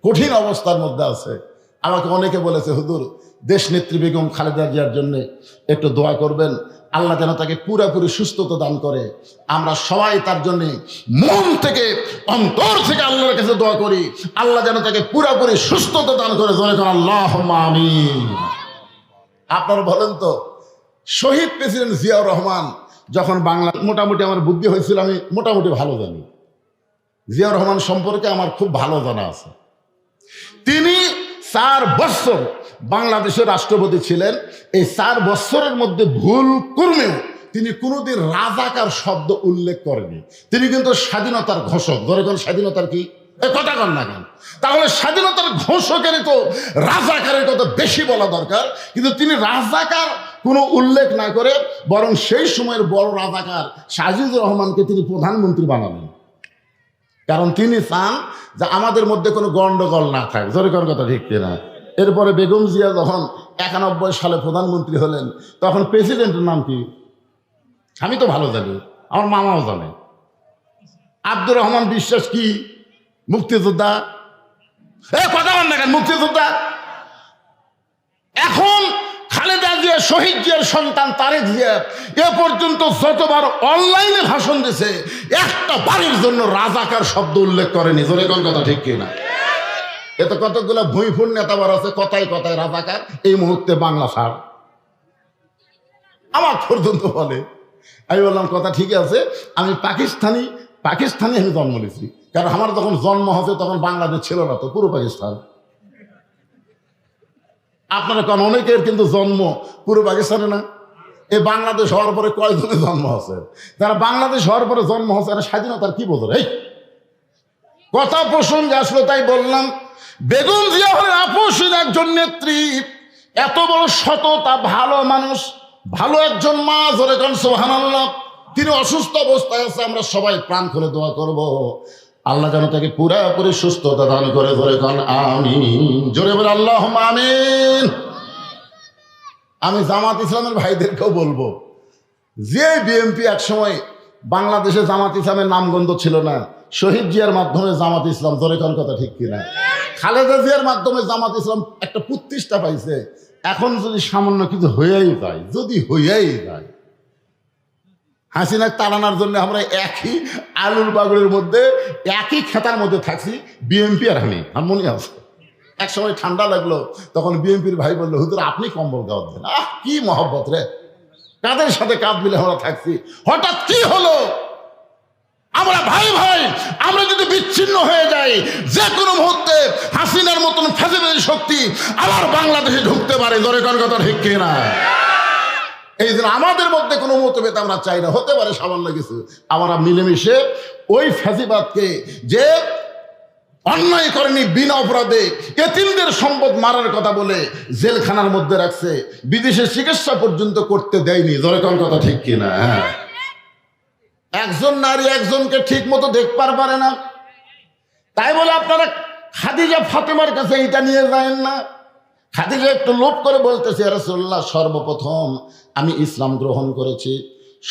কঠিন অবস্থার মধ্যে আছে। আমাকে অনেকে বলেছে, হুজুর দেশ নেত্রী বেগম খালেদা জিয়ার জন্য একটু দোয়া করবেন, আল্লাহ যেন তাকে পুরাপুরি সুস্থতা দান করে। আমরা সবাই তার জন্য মন থেকে, অন্তর থেকে আল্লাহর কাছে দোয়া করি, আল্লাহ যেন তাকে পুরাপুরি সুস্থতা দান করে। জোরে কোন আল্লাহুম্মা আমিন। আপনারা বলেন তো, শহীদ প্রেসিডেন্ট জিয়াউর রহমান যখন বাংলা, মোটামুটি আমার বুদ্ধি হয়েছিল, আমি মোটামুটি ভালো জানি জিয়াউর রহমান সম্পর্কে, আমার খুব ভালো জানা আছে। তিনি 4 বছর বাংলাদেশের রাষ্ট্রপতি ছিলেন। এই 4 বছরের মধ্যে ভুল কর্মেও তিনি কোনোদিন রাজাকার শব্দ উল্লেখ করেনি। তিনি কিন্তু স্বাধীনতার ঘোষক। ধরে কোন স্বাধীনতার কি কথা কন না কেন? তাহলে স্বাধীনতার ঘোষকের তো রাজাকারের কথা বেশি বলা দরকার, কিন্তু তিনি রাজাকার কোনো উল্লেখ না করে বরং সেই সময়ের বড় রাজাকার আজিজুর রহমানকে তিনি প্রধানমন্ত্রী বানালেন। কারণ তিনি চান যে আমাদের মধ্যে কোনো গন্ডগোল না থাকে। জোরে কোন কথা, ঠিক কিনা? এরপরে বেগম জিয়া যখন 91 সালে প্রধানমন্ত্রী হলেন, তখন প্রেসিডেন্টের নাম কি? আমি তো ভালো জানি, আমার মামাও জানে। আব্দুর রহমান বিশ্বাস কি মুক্তিযোদ্ধা? কথা বল না কেন, মুক্তিযোদ্ধা। এখন খালেদা জিয়া, শহীদ জিয়ার সন্তান তারেক জিয়া এ পর্যন্ত যতবার অনলাইনে ভাষণ দিয়েছে, একটা বাড়ির জন্য রাজাকার শব্দ উল্লেখ করেনি। জোরে কোন কথা, ঠিক কিনা? এত কতগুলো ভূমিফুর নেতাবার আছে, কথায় কথায় রাজাকার। এই মুহূর্তে বাংলা ছাড় আমার পর্যন্ত বলে। আমি বললাম, কথা ঠিক আছে, আমি পাকিস্তানি আমি জন্ম নিয়েছি। কারণ আমার যখন জন্ম হচ্ছে তখন বাংলাদেশ ছিল না, তো পুরো পাকিস্তান। আপনারা কারণ অনেকের কিন্তু জন্ম পুরো পাকিস্তানে না। এই বাংলাদেশ হওয়ার পরে কয়জনের জন্ম আছে? যারা বাংলাদেশ হওয়ার পরে জন্ম হচ্ছে এরা স্বাধীনতার কি বোঝে? এই কথা প্রসঙ্গে আসলো তাই বললাম, বেগম জিয়া হলেন আপসহীন একজন নেত্রী, এত বড় সততা, ভালো মানুষ, ভালো একজন মা, জোরে কান সুবহানাল্লাহ। তিনি অসুস্থ অবস্থায় আছে, আমরা সবাই প্রাণ খুলে দোয়া করব আল্লাহ যেন তাকে পুরাপুরি সুস্থতা দান করে, জোরে কান আমিন, জোরে বলে আল্লাহুম্মা আমিন। আমি জামাত ইসলামের ভাইদেরকেও বলবো, যে বিএনপি একসময় বাংলাদেশে জামাত ইসলামের নামগন্ধ ছিল না, শহীদ জিয়ার মাধ্যমে জামাত ইসলাম, জোরে কান কথা ঠিক কিনা, খালেদা জিয়ার মাধ্যমে জামাত ইসলাম একটা প্রতিষ্ঠা পাইছে। এখন যদি সামান্য কিছু হইয়াই যায়, যদি হইয়াই যায়, হাসিনা তাড়ানোর জন্য আমরা একই আলুর বাগুড়ের মধ্যে, একই খেতার মধ্যে থাকছি, বিএনপি আর আমি। আমার মনে আছে এক সময় ঠান্ডা লাগলো, তখন বিএনপির ভাই বললো, হুজুর আপনি কম্বল গাওয়াত দেন। আহ কি মহব্বত রে, কাদের সাথে কাঁধ মিলে আমরা থাকছি। হঠাৎ কি হলো, আমরা ভাই ভাই, আমরা যদি বিচ্ছিন্ন হয়ে যাই, যে কোনো মুহূর্তে হাসিনার মতন ফ্যাসিবাদী শক্তি আবার বাংলাদেশে ঢুকতে পারে, জোরে কান কথা ঠিক কিনা। এই জন্য আমাদের মধ্যে কোনো মতভেদ আমরা চাই না, হতে পারে সামান্য কিছু, আমরা মিলেমিশে ওই ফ্যাসিবাদকে, যে অন্যায় করেনি, বিনা অপরাধে এতিমদের সম্পদ মারার কথা বলে জেলখানার মধ্যে রাখছে, বিদেশে চিকিৎসা পর্যন্ত করতে দেয়নি, জোরে কান কথা ঠিক কিনা। হ্যাঁ, একজন নারী একজনকে ঠিক মতো দেখতে পারে না, তাই বলে আপনারা খাদিজা ফাতেমার কাছে এটা নিয়ে যাবেন না। খাদিজা একটু লোভ করে বলতেছে, ইয়া রাসূলুল্লাহ, সর্বপ্রথম আমি ইসলাম গ্রহণ করেছি,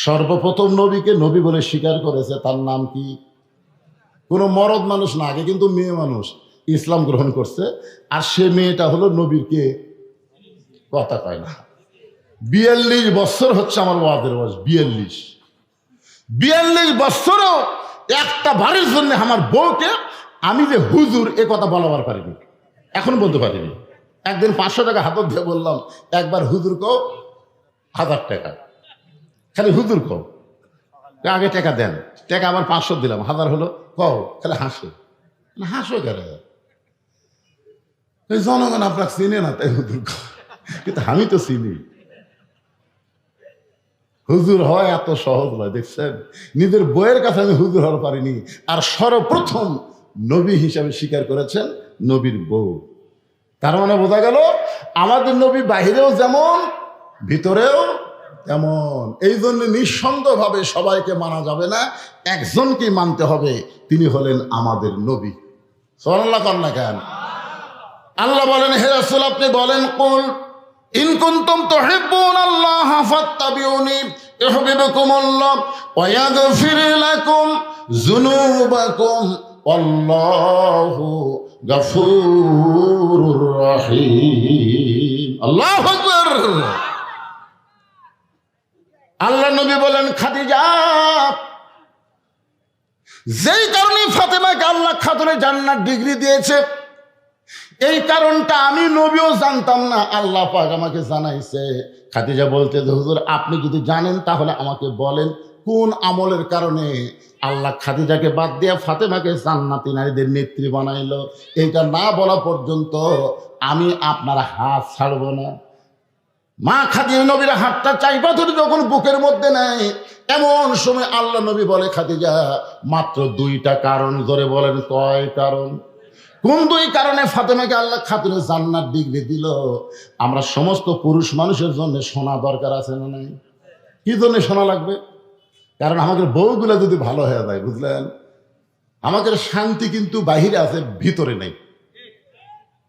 সর্বপ্রথম নবীকে নবী বলে স্বীকার করেছে, তার নাম কি? কোনো মরদ মানুষ না, আগে কিন্তু মেয়ে মানুষ ইসলাম গ্রহণ করছে, আর সে মেয়েটা হলো নবীর কে? কথা কয় না। 42 বছর হচ্ছে আমার ওয়াদের বয়স, 42 বছরও একটা বাড়ির জন্য আমার বউকে আমি যে হুজুর এ কথা বলাবার পারিনি, এখন বলতে পারিনি। একদিন 500 টাকা হাতত দিয়ে বললাম, একবার হুজুর কও 1000 টাকা, খালি হুজুর কও, আগে টাকা দেন, টাকা আবার 500 দিলাম, 1000 হলো, কও, খালি হাসো, হাসো কেন? জনগণ আপনাকে চিনে না তাই হুজুর কও, কিন্তু আমি তো চিনি। হুজুর হয় এত সহজ নয়, দেখছেন? নিজের বইয়ের কাছে আমি হুজুর হওয়ার পারিনি, আর সর্বপ্রথম নবী হিসাবে স্বীকার করেছেন নবীর বউ। তার মানে বোঝা গেল আমাদের নবী বাহিরেও যেমন ভিতরেও তেমন। এই জন্য নিঃসন্দেহভাবে সবাইকে মানা যাবে না, একজনকেই মানতে হবে, তিনি হলেন আমাদের নবী। সুবহানাল্লাহ কন্যা কেন? আল্লাহ বলেন, হে রাসূল আপনি বলেন, কুল ইন কুনতুম তুহিব্বুনাল্লাহ ফাত্তাবিউনি ইউহিব্বুকুমুল্লাহ ওয়া ইয়াগফির লাকুম যুনুবাকুম আল্লাহু গফুরুর রহিম। আল্লাহু আকবার। আল্লাহ নবী বলেন, খাদিজা, যেই কারণে ফাতেমাকে আল্লাহ খাতুনে জান্নাত ডিগ্রি দিয়েছে, এই কারণটা আমি নবীও জানতাম না, আল্লাহ পাক আমাকে জানাইছে। খাদিজা বলতে, হুজুর আপনি যদি জানেন তাহলে আমাকে বলেন, কোন আমলের কারণে আল্লাহ খাদিজাকে বাদ দিয়ে ফাতেমাকে জান্নাতি নারীদের নেত্রী বানাইলো, এইটা না বলা পর্যন্ত আমি আপনার হাত ছাড়বো না। মা খাদিজা নবীর হাতটা চাইবা ধরে যখন বুকের মধ্যে নেয়, এমন সময় আল্লাহ নবী বলে, খাদিজা মাত্র 2টা কারণ। ধরে বলেন কয় কারণ? কোন 2 কারণে ফাতেমাকে আল্লাহ খাতুনে জান্নাত ডিগ্রি দিল? আমরা সমস্ত পুরুষ মানুষের জন্য শোনা দরকার আছে না নাই? কি জন্য শোনা লাগবে? কারণ আমাদের বউগুলো যদি ভালো হয়ে যায়, বুঝলেন, আমাদের শান্তি কিন্তু বাহিরে আছে, ভিতরে নেই।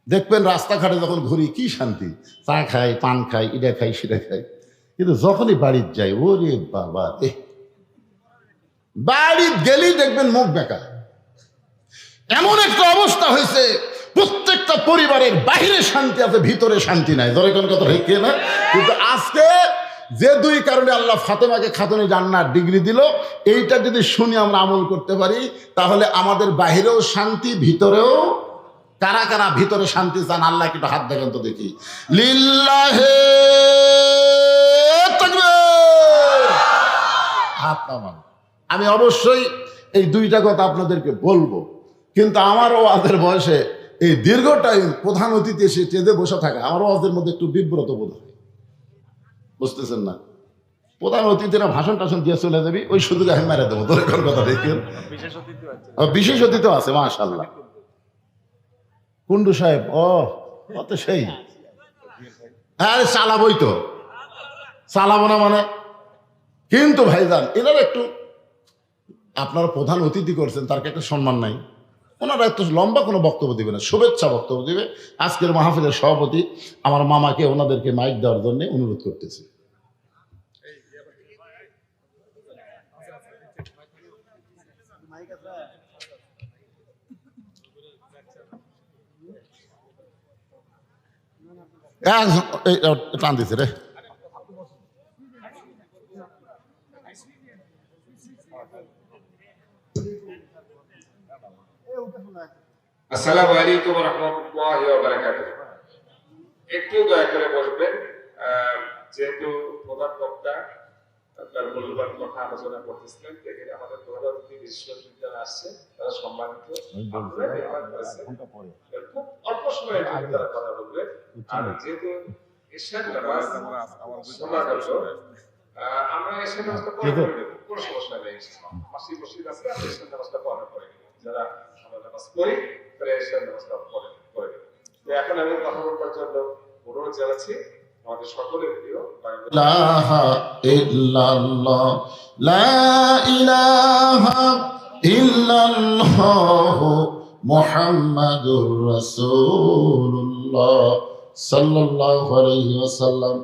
দেখবেন রাস্তাঘাটে যখন ঘুরি কি শান্তি, চা খাই, পান খাই, এটা খাই, সেটা খাই, কিন্তু যখনই বাড়িতে যাই, ওরে বাবা, বাড়ি গেলেই দেখবেন মুখ বেঁকা। এমন একটা অবস্থা হয়েছে, প্রত্যেকটা পরিবারের বাহিরে শান্তি আছে, ভিতরে শান্তি নাই। ধরে কোন কথা ঠিক না? কিন্তু আজকে যে 2 কারণে আল্লাহ ফাতেমাকে খাতুনে জান্নাত ডিগ্রি দিল, এইটা যদি শুনি আমরা আমল করতে পারি, তাহলে আমাদের বাহিরেও শান্তি, ভিতরেও। কারা কারা ভিতরে শান্তি চান? আল্লাহ একটু হাত দেখেন তো দেখি। লিল্লাহে তাকবীর। হাত নামান। আমি অবশ্যই এই 2টা কথা আপনাদেরকে বলবো, কিন্তু আমার ওয়াজের বয়সে এই দীর্ঘ টাইম প্রধান অতিথি এসে চেদে বসে থাকা, আমার ওয়াজের মধ্যে একটু বিব্রত বোধ হয়, বুঝতেছেন না? প্রধান অতিথিরা ভাষণ টাষণ দিয়ে চলে যাবি, ওই সুযোগে আমি মেরে দেবো, তোর এখন কথা দেখি। বিশেষ অতিথি আছে মাশাআল্লাহ, কুন্ডু সাহেব, ও তো সেই, আরে চালাবই তো, চালাবো না মানে। কিন্তু ভাইজান এনারা একটু, আপনারা প্রধান অতিথি করছেন, তার একটা সম্মান নাই। ওনারা এত লম্বা কোনো বক্তব্য দিবে না, শুভেচ্ছা বক্তব্য দিবে। আজকের মাহফিলের সভাপতি আমার মামাকে ওনাদেরকে মাইক দেওয়ার জন্য অনুরোধ করতেছি। টান দিছে রে। আসসালামু আলাইকুম ওয়া রাহমাতুল্লাহি ওয়া বারাকাতুহু। একটু দয়া করে বসবেন, যেহেতু প্রধান বক্তা তার মূল্যবান কথা আলোচনা করতেছিলেন, এখানে আমাদের প্রধান অতিথি বিশ্ববিদ্যালয় আসছে, তারা সম্মানিত, খুব অল্প সময়ের জন্য তারা কথা বলবে। আর যেহেতু ঈশার নামাজ শোনার জন্য আমরা ঈশার নামাজটা পড়ে নেব, কোনো সমস্যা নেই। পাশে মসজিদ আছে, আমরা ঈশার নামাজটা পড়া পড়ে নেব, যারা আমরা নামাজ পড়ি তারা ঈশার নামাজটা পড়ে নেব। তো এখন আমি কথা বলবার জন্য অনুরোধ জানাচ্ছি আমাদের সকলের প্রিয় ইলাহা ইল্লাল্লাহ, লা ইলাহা ইল্লাল্লাহ মুহাম্মাদুর রাসূলুল্লাহ সাল্লাল্লাহু আলাইহি ওয়াসাল্লাম।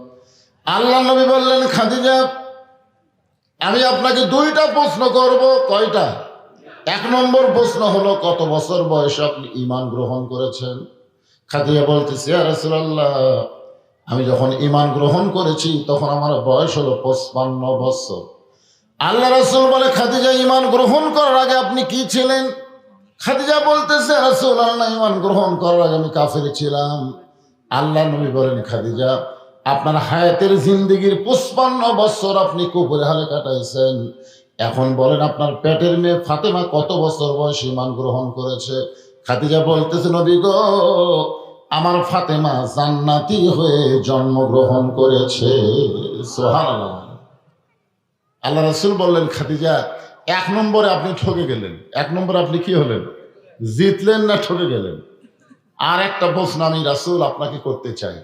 আল্লাহ নবী বললেন, খাদিজা আমি আপনাকে দুইটা প্রশ্ন করব। কয়টা? এক নম্বর প্রশ্ন হলো, কত বছর বয়সে আপনি ঈমান গ্রহণ করেছেন? খাদিজা বলতেছে, ইয়া রাসূলুল্লাহ আমি যখন ঈমান গ্রহণ করেছি তখন আমার বয়স হলো 55 বছর। আল্লাহ রাসূল বলে, খাদিজা ঈমান গ্রহণ করার আগে আপনি কি ছিলেন? খাদিজা বলতেছে, রাসূলুল্লাহ ঈমান গ্রহণ করার আগে আমি কাফের ছিলাম। আল্লাহ নবী বলেন, খাদিজা আপনার হায়াতের জিন্দেগির 55 বছর আপনি কুফরে হালে কাটাইছেন। এখন বলেন আপনার পেটের মেয়ে ফাতেমা কত বছর বয়সে ঈমান গ্রহণ করেছে? খাদিজা বলতেছে, নবী গো আমার ফাতেমা জান্নাতি হয়ে জন্মগ্রহণ করেছে। সুবহানাল্লাহ। আল্লাহ রাসূল বললেন, খাদিজা এক নম্বরে আপনি ঠকে গেলেন। এক নম্বরে আপনি কি হলেন? জিতলেন না ঠকে গেলেন? আর একটা প্রশ্ন আমি রাসূল আপনাকে করতে চাই।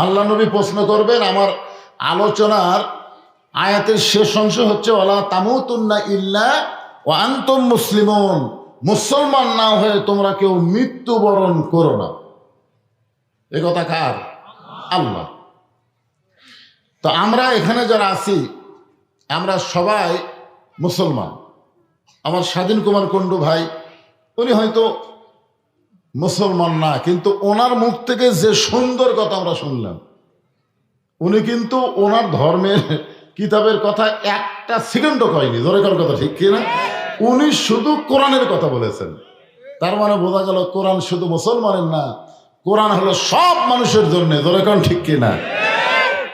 আল্লাহ নবী প্রশ্ন করবেন, আমার আলোচনার আয়াতের শেষ অংশ হচ্ছে ওয়ালা তামুতুন্না ইল্লা ওয়া আনতুম মুসলিমুন, মুসলমান না হয়ে তোমরা কেউ মৃত্যুবরণ করো না। এ কথা কার? আল্লাহ। তো আমরা এখানে যারা আছি আমরা সবাই মুসলমান। আমার স্বাধীন কুমার কুণ্ডু ভাই, উনি হয়তো মুসলমান না, কিন্তু ওনার মুখ থেকে যে সুন্দর কথা আমরা শুনলাম, উনি কিন্তু ওনার ধর্মের কিতাবের কথা একটা সেকেন্ডও কয়নি। জোরেকার কথা ঠিক কিনা? উনি শুধু কোরআনের কথা বলেছেন। তার মানে বোঝা গেল কোরআন শুধু মুসলমানের না, কোরআন হলো সব মানুষের জন্য। জোরেকার ঠিক কিনা?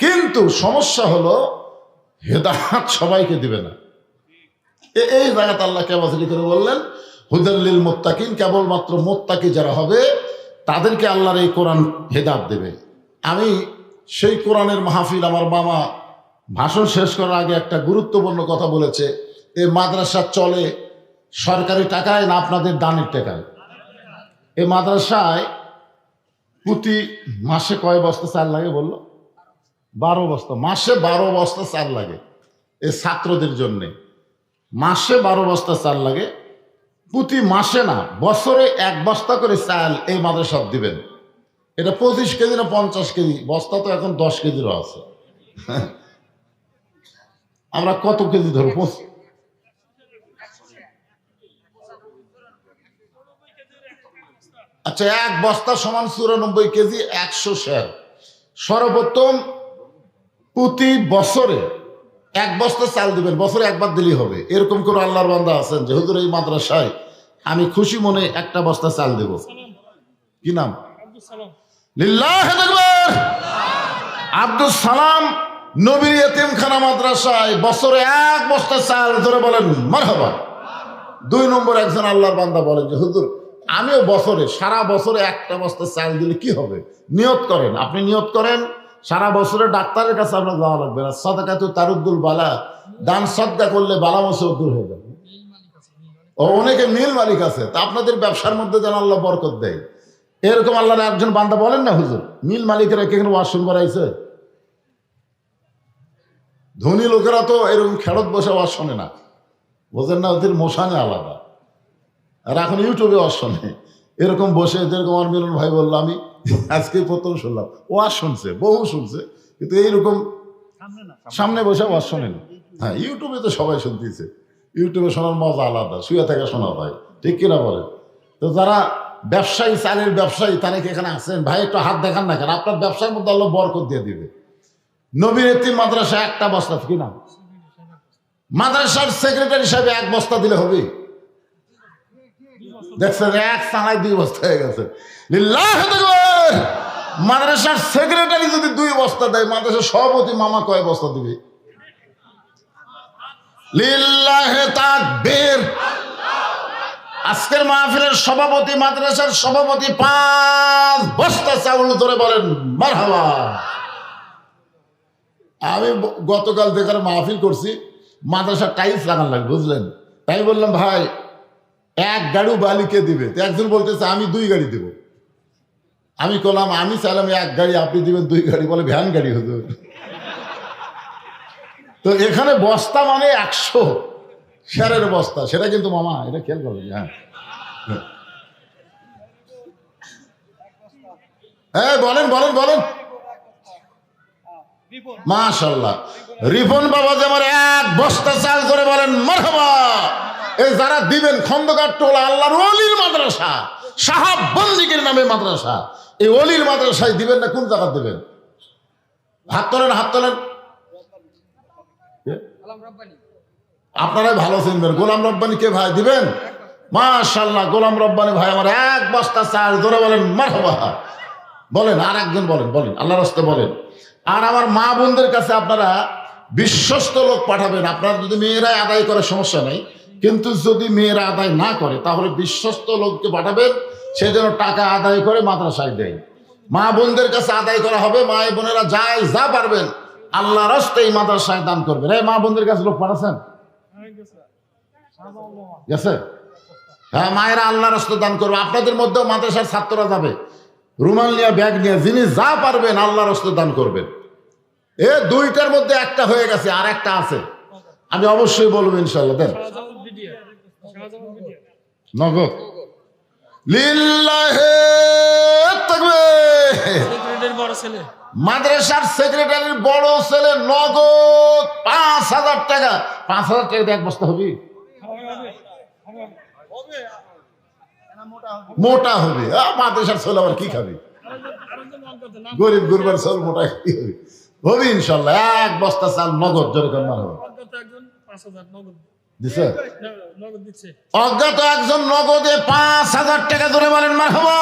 কিন্তু সমস্যা হলো হেদায়েত সবাইকে দিবে না। এই জায়গাতে আল্লাহ কেবাসলি করে বললেন হুদাল্লিল মুত্তাকিন, কেবলমাত্র মুত্তাকি যারা হবে তাদেরকে আল্লাহর এই কোরআন হেদায়েত দেবে। আমি সেই কোরআনের মাহফিল, আমার মামা ভাষণ শেষ করার আগে একটা গুরুত্বপূর্ণ কথা বলেছে, এই মাদ্রাসা চলে সরকারি টাকায় না আপনাদের দানের টাকায়? এই মাদ্রাসায় প্রতি মাসে কয় বস্তা চাল লাগে বললো? 12 বস্তা। মাসে 12 বস্তা চাল লাগে এই ছাত্রদের জন্যে। মাসে 12 বস্তা চাল লাগে। প্রতি মাসে না, বছরে 1 বস্তা করে চাল এই মাদ্রাসা দিবেন। এটা 25 কেজি না 50 কেজি বস্তা, তো এখন 10 কেজিরও আছে। আমরা কত কেজি ধরবো? আচ্ছা, 1 বস্তা সমান 94 কেজি, 100 শের। সর্বপ্রথম প্রতি বছরে 1 বস্তা চাল দিবেন, বছরে একবার দিলেই হবে। এরকম করে আল্লাহর বান্দা আছেন যে হুজুর এই মাদ্রাসায় আমি খুশি মনে 1টা বস্তা চাল দেব। কি নাম? লিল্লাহি তাকবীর। আব্দুল সালাম নবীর ইতিমখানা মাদ্রাসায় বছরে 1 বস্তা চাল, ধরে বলেন মারহাবা। 2 নম্বর একজন আল্লাহর বান্দা বলেন যে হুজুর আমিও বছরে, সারা বছরে 1টা বস্তা চাল দিলে কি হবে? নিয়ত করেন। আপনি নিয়ত করেন সারা বছরে ডাক্তারের কাছে আপনার যাওয়া লাগবে না। সাদাকাতু তারুদ্দুল বালা, দান সদকা করলে বালা মুসিবত দূর হয়ে যাবে। ও অনেকে মিল মালিক আছে, তা আপনাদের ব্যবসার মধ্যে যেন আল্লাহ বরকত দেয়, এরকম আল্লাহর একজন বান্দা বলেন না হুজুর। মিল মালিকেরা কেন ওয়াজ শুনবার আইছে? ধনী লোকেরা তো এরকম খেরত বসে ওয়াজ শোনে না, বোঝেন না, ওদের মোশানে আলাদা। আর এখন ইউটিউবে ওয়াজ শোনে এরকম বসে, যেরকম আমার মিলন ভাই বললো, আমি আজকে প্রথম শুনলাম ওয়াজ শুনছে, বহু শুনছে, কিন্তু এইরকম সামনে বসে ওয়াজ শোনেন। হ্যাঁ, ইউটিউবে তো সবাই শুনতেছে, ইউটিউবে শোনার মজা আলাদা, শুয়ে থেকে শোনা ভাই, ঠিক কিনা বলেন? তো যারা ব্যবসায়ী, চালের ব্যবসায়ী, তারা কি এখানে আছেন? ভাই একটু হাত দেখান না কেন? আপনার ব্যবসার মধ্যে আল্লাহ বরকত দিয়ে দিবে। নবীর এতিম মাদ্রাসা একটা বস্তা, কি না? মাদ্রাসার সেক্রেটারি সাহেব এক বস্তা দিলে হবে? দেখছেন, এক চালায় 2 বস্তা হয়ে গেছে। লিল্লাহি তাকবীর। মাদ্রাসার সেক্রেটারি যদি 2 বস্তা দেয়, মাদ্রাসার সভাপতি মামা কয় বস্তা দিবে? লিল্লাহি তাকবীর। আজকের মাহফিলের সভাপতি, মাদ্রাসার সভাপতি 5 বস্তা চাউল ধরে বলেন মারহাবা। আমি গতকাল দেখার মাহফিল করছি, মাদ্রাসার টাইলস লাগান লাগবে, বুঝলেন? তাই বললাম ভাই 1 গাড়ি বালিকে দিবে? তো একজন বলতেছে আমি 2 গাড়ি দেব। আমি বললাম আমি চাইলাম 1 গাড়ি, আপনি দিবেন 2 গাড়ি। বলে ভ্যান গাড়ি হতো। তো এখানে বস্তা মানে 100 শেয়ারের বস্তা, সেটা কিন্তু মামা এটা খেয়াল করবেন। হ্যাঁ বলেন বলেন বলেন। মাশাআল্লাহ, রিপন বাবা যে আমার 1 বস্তা চাল করে বলেন মারহাবা। এই যারা দিবেন, খন্দকার টোলা, আল্লাহর ওলির মাদ্রাসা, সাহাব বন্দিগির নামে মাদ্রাসা, এই ওলির মাদ্রাসায় দিবেন না কোন জায়গা দিবেন? হাত তোলেন, হাত তোলেন। আপনারাই ভালো চিনবেন। গোলাম রব্বানি কে ভাই দিবেন? মাশাআল্লাহ, গোলাম রব্বানি ভাই আমার 1 বস্তা চাল ধরে বলেন মারহাবা। বলেন, আর একজন বলেন, বলেন আল্লাহর রাস্তায় বলেন। আর আমার মা বোনদের কাছে আপনারা বিশ্বস্ত লোক পাঠাবেন। আপনারা যদি মেয়েরা আদায় করে সমস্যা নাই, কিন্তু যদি মেয়েরা আদায় না করে তাহলে বিশ্বস্ত লোককে পাঠাবেন, সে যেন টাকা আদায় করে মাদ্রাসায় দেয়। মা বোনদের কাছে আদায় করা হবে। মা বোনেরা যায় যা পারবেন আল্লাহর রাস্তায় এই মাদ্রাসায় দান করবেন। এই মা বোনদের কাছে লোক পাঠাচ্ছেন? গেছে? হ্যাঁ, মায়েরা আল্লাহর রাস্তায় দান করবে। আপনাদের মধ্যেও মাদ্রাসার ছাত্ররা যাবে, রুমাল নিয়ে, ব্যাগ নিয়ে, যিনি যা পারবেন আল্লাহর রাস্তায় দান করবেন। 2টার মধ্যে একটা হয়ে গেছে, আর একটা আছে, আমি অবশ্যই বলবো ইনশাআল্লাহ। দেন নগদ। লিল্লাহি তাকবীর। মাদ্রাসার সেক্রেটারির বড় ছেলে নগদ 5000 টাকা। 5000 টাকা দিয়ে 1 বস্তা হবে? মোটা হবে। মাদ্রাসার ছেলে আবার কি খাবে? গরিব গুরবার ছেলে মোটা কি হবে? হবে ইনশাল্লাহ। 1 বস্তা চাল নগদ, যেরকম না হবে। দিছে? অজ্ঞাত একজন নগদে 5000 টাকা ধরে বলেন মারহাবা।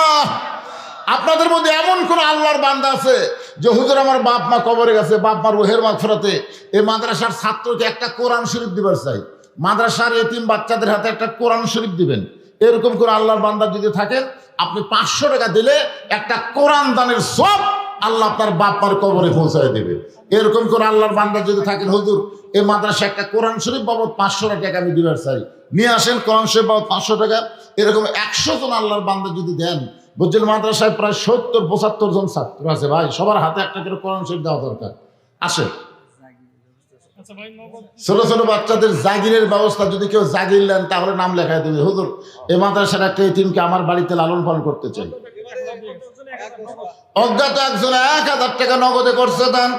আপনাদের মধ্যে এমন কোন আল্লাহর বান্দা আছে যে হুজুর আমার বাপ মা কবরে গেছে, বাপ মার রুহের মাগফিরাতে এই মাদ্রাসার ছাত্রকে একটা কোরআন শরীফ দিবার চাই, মাদ্রাসার এতিম বাচ্চাদের হাতে একটা কোরআন শরীফ দিবেন, এরকম কোন আল্লাহর বান্দা যদি থাকেন, আপনি 500 টাকা দিলে একটা কোরআন দানের সব আল্লাহ আপনার বাপ মার কবরে পৌঁছায় দেবে। এরকম কোন আল্লাহর বান্দা যদি থাকেন, হুজুর এই মাদ্রাসা একটা কোরআন শরীফ বাবদ 500 টাকা আমি দিবার চাই, নিয়ে আসেন কোরআন শরীফ বাবদ 500 টাকা। এরকম 100 জন আল্লাহর বান্দা যদি দেন, বুঝছেন, মাদ্রাসায় প্রায় 70-75 জন ছাত্র আছে ভাই, সবার হাতে একটা করে কোরআন শরীফ দেওয়া দরকার। আসে ছোট ছোট বাচ্চাদের জাগিরের ব্যবস্থা, যদি কেউ জাগির নেন তাহলে নাম লেখায় দেবে, হুজুর এই মাদ্রাসার একটা এতিমকে আমার বাড়িতে লালন পালন করতে চাই। অজ্ঞাত একজন 1000 টাকা নগদে করছে দান,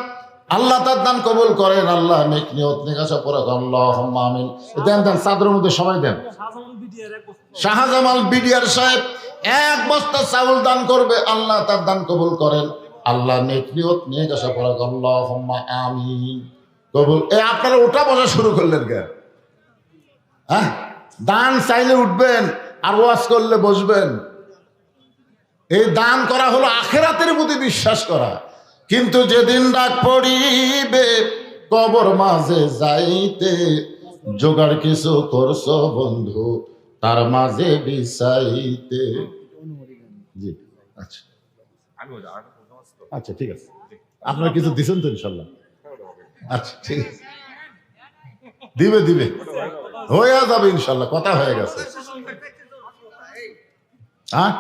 আল্লাহ তার দান কবুল করেন। আল্লাহ নেক নিয়ত নেকাশা পড়া, আল্লাহুম্মা আমিন। দেন দেন, চাদরের মধ্যে সবাই দেন। শাহজামাল বিডিআর সাহেব 1 বস্তা চাউল দান করবে, আল্লাহ তার দান কবুল করেন। আল্লাহ নেক নিয়ত নেকাশা পড়া, আল্লাহুম্মা আমিন। কবুল। আপনারা ওঠা বসা শুরু করলেন কে? হ্যাঁ, দান চাইলে উঠবেন আর ওয়াজ করলে বসবেন। এই দান করা হলো আখিরাতের প্রতি বিশ্বাস করা। কিন্তু যেদিন ডাক পড়িবে কবর মাঝে যাইতে, জোগাড় কিছু করছো বন্ধু তার মাঝে বিছাইতে। জি আচ্ছা আচ্ছা, ঠিক আছে। আপনারা কিছু দিছেন তো ইনশাল্লাহ? আচ্ছা ঠিক আছে, দিবে দিবে, হয়ে যাবে ইনশাল্লাহ, কথা হয়ে গেছে। হ্যাঁ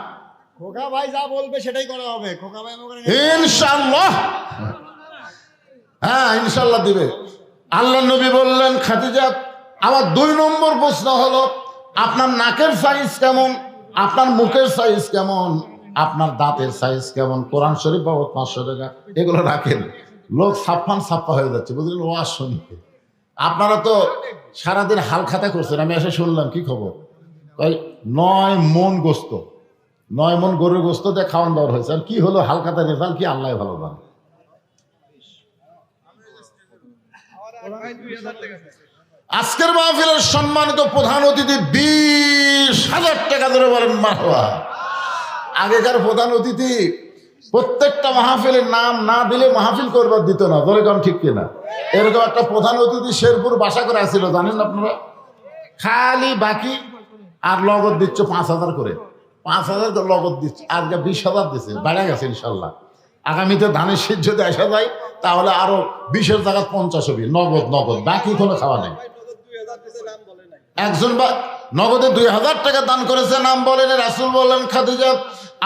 খোকা ভাই যা বলবে সেটাই করা হবে। খোকা ভাই আমাকে ইনশাল্লাহ, হ্যাঁ ইনশাল্লাহ দিবে। আল্লাহ নবী বললেন, খাদিজা আমার 2 নম্বর প্রশ্ন হলো, আপনার নাকের সাইজ কেমন, আপনার মুখের সাইজ কেমন, আপনার দাঁতের সাইজ কেমন। কোরআন শরীফ বাবদ 500 টাকা এগুলো রাখেন। লোক ছাপ্পা হয়ে যাচ্ছে, বুঝলেন, ওয়াজ শুনতে। আপনারা তো সারাদিন হাল খাতা করছেন, আমি এসে শুনলাম কি খবর, ওই 9 মন গোস্ত, 9 মন গরুর গোস্ত দিয়ে খাওয়ান দেওয়ার হয়েছে। আর কি হলো হাল খাতা রেজাল্ট কি আল্লাহ ভালো জানে। আজকের মাহফিলের সম্মানিত প্রধান অতিথি 20,000 টাকা ধরে বলেন মাহওয়া। আগেকার প্রধান অতিথি প্রত্যেকটা মাহফিলের নাম না দিলে মাহফিল করবার দিত না, ধরে কারণ ঠিক কিনা। এরকম একটা প্রধান অতিথি শেরপুর বাসা করে আসছিল, জানেন আপনারা, খালি বাকি আর লগত দিচ্ছ 5,000 করে, 5,000 করে লগত দিচ্ছে, আজকে 20,000 দিচ্ছে, বেড়ে গেছে ইনশাল্লাহ। আগামীতে ধানের শীত যদি আসা যায় তাহলে আরো 20-এর জায়গায় 50 হবে, নগদ, বাকি কোনো খাওয়া নেই। একজন বা নগদে 2,000 টাকা দান করেছে, নাম বলেন। রাসূল বললেন, খাদিজা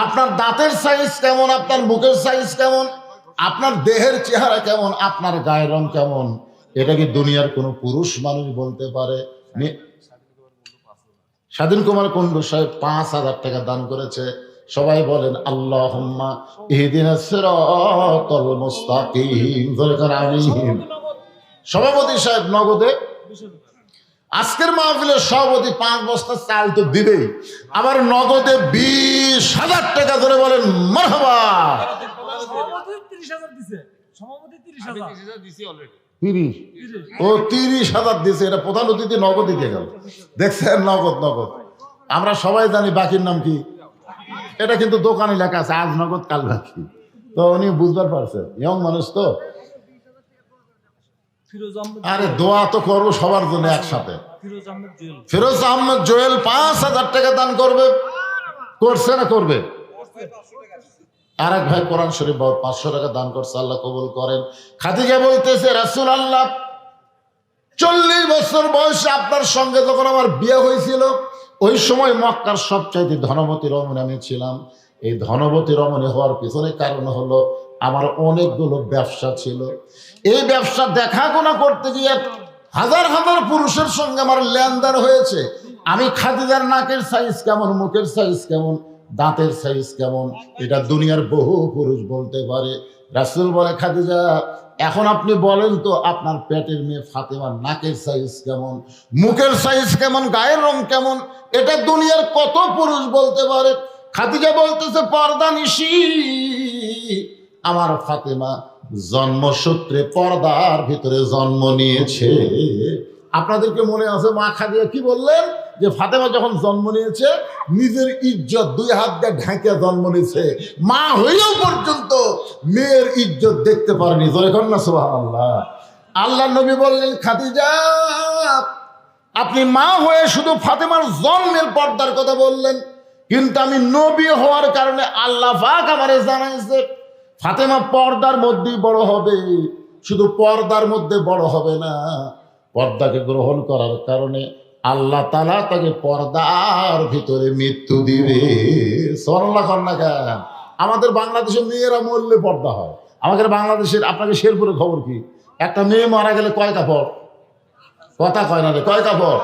আপনার দাঁতের সাইজ কেমন, আপনার মুখের সাইজ কেমন, আপনার দেহের চেহারা কেমন, আপনার গায়ের রং কেমন, এটা কি দুনিয়ার কোনো পুরুষ মানুষ বলতে পারে? স্বাধীন কুমার কুণ্ডু সাহেব 5,000 টাকা দান করেছে। সবাই বলেন আল্লাহুম্মা ইহদিনাস সিরাতাল মুস্তাকিম। আমিন। সভাপতি সাহেব নগদে, আজকের মাহফিলের সভাপতি 5 বস্তা চাল তো দিবেই, আবার নগদে 20,000 টাকা ধরে বলেন মারহাবা। 30,000 দিছে, এটা প্রধান অতিথি নগদ দিতে গেল। দেখছেন, নগদ। আমরা সবাই জানি বাকির নাম কি, এটা কিন্তু দোকানে লেখা আছে, আজ নগদ কাল বাকি। তো উনি বুঝবার পারছেন, ইয়ং মানুষ তো। আরে দোয়া তো করবো সবার জন্য একসাথে। ফিরোজ আহমেদ জুয়েল 5,000 টাকা দান করবে, করছে না করবে? আর এক ভাই কোরআন শরীফ 500 টাকা দান করছে, আল্লাহ কবুল করেন। খাদিজা বলতেছে, রাসূলুল্লাহ 40 বছর বয়সে আপনার সঙ্গে যখন আমার বিয়ে হয়েছিল, ওই সময় মক্কার সবচাইতে ধনবতী রমণী আমি ছিলাম। এই ধনবতী রমণী হওয়ার পিছনে কারণ হলো আমার অনেকগুলো ব্যবসা ছিল। এই ব্যবসা দেখাশোনা করতে গিয়ে হাজার পুরুষের সঙ্গে আমার লেনদেন হয়েছে। আমি খাদিজার নাকের সাইজ কেমন, মুখের সাইজ কেমন, দাঁতের সাইজ কেমন, এটা দুনিয়ার বহু পুরুষ বলতে পারে। রাসূল বলে, খাদিজা এখন আপনি বলেন তো আপনার পেটের মেয়ে ফাতেমার নাকের সাইজ কেমন, মুখের সাইজ কেমন, গায়ের রং কেমন, এটা দুনিয়ার কত পুরুষ বলতে পারে। খাদিজা বলতেছে, পর্দানিশী আমার ফাতেমা জন্মসূত্রে পর্দার ভিতরে জন্ম নিয়েছে। আপনাদেরকে মনে আছে মা খাদিজা কি বললেন, যে ফাতেমা যখন জন্ম নিয়েছে নিজের ইজ্জত 2 হাত দিয়ে ঢাকে জন্ম নিয়েছে, মা হইলেও পর্যন্ত মেয়ের ইজ্জত দেখতে পারেনি। জোরে কর না সুবহানাল্লাহ। আল্লাহ নবী বললেন, খাদিজা আপনি মা হয়ে শুধু ফাতেমার জন্মের পর্দার কথা বললেন, কিন্তু আমি নবী হওয়ার কারণে আল্লাহ পাক আমারে জানাইছে ফাতেমা পর্দার মধ্যেই বড় হবে। শুধু পর্দার মধ্যে বড় হবে না, পর্দাকে গ্রহণ করার কারণে আল্লাহ তাআলা তাকে পর্দার ভিতরে মৃত্যু দিবে। সুবহানাল্লাহ কন্যা কেন? আমাদের বাংলাদেশের মেয়েরা মরলে পর্দা হয়। আমাদের বাংলাদেশের, আপনাকে শেরপুরের খবর কি, একটা মেয়ে মারা গেলে কয় কাপড়, কথা কয় না রে, কয় কাপড়?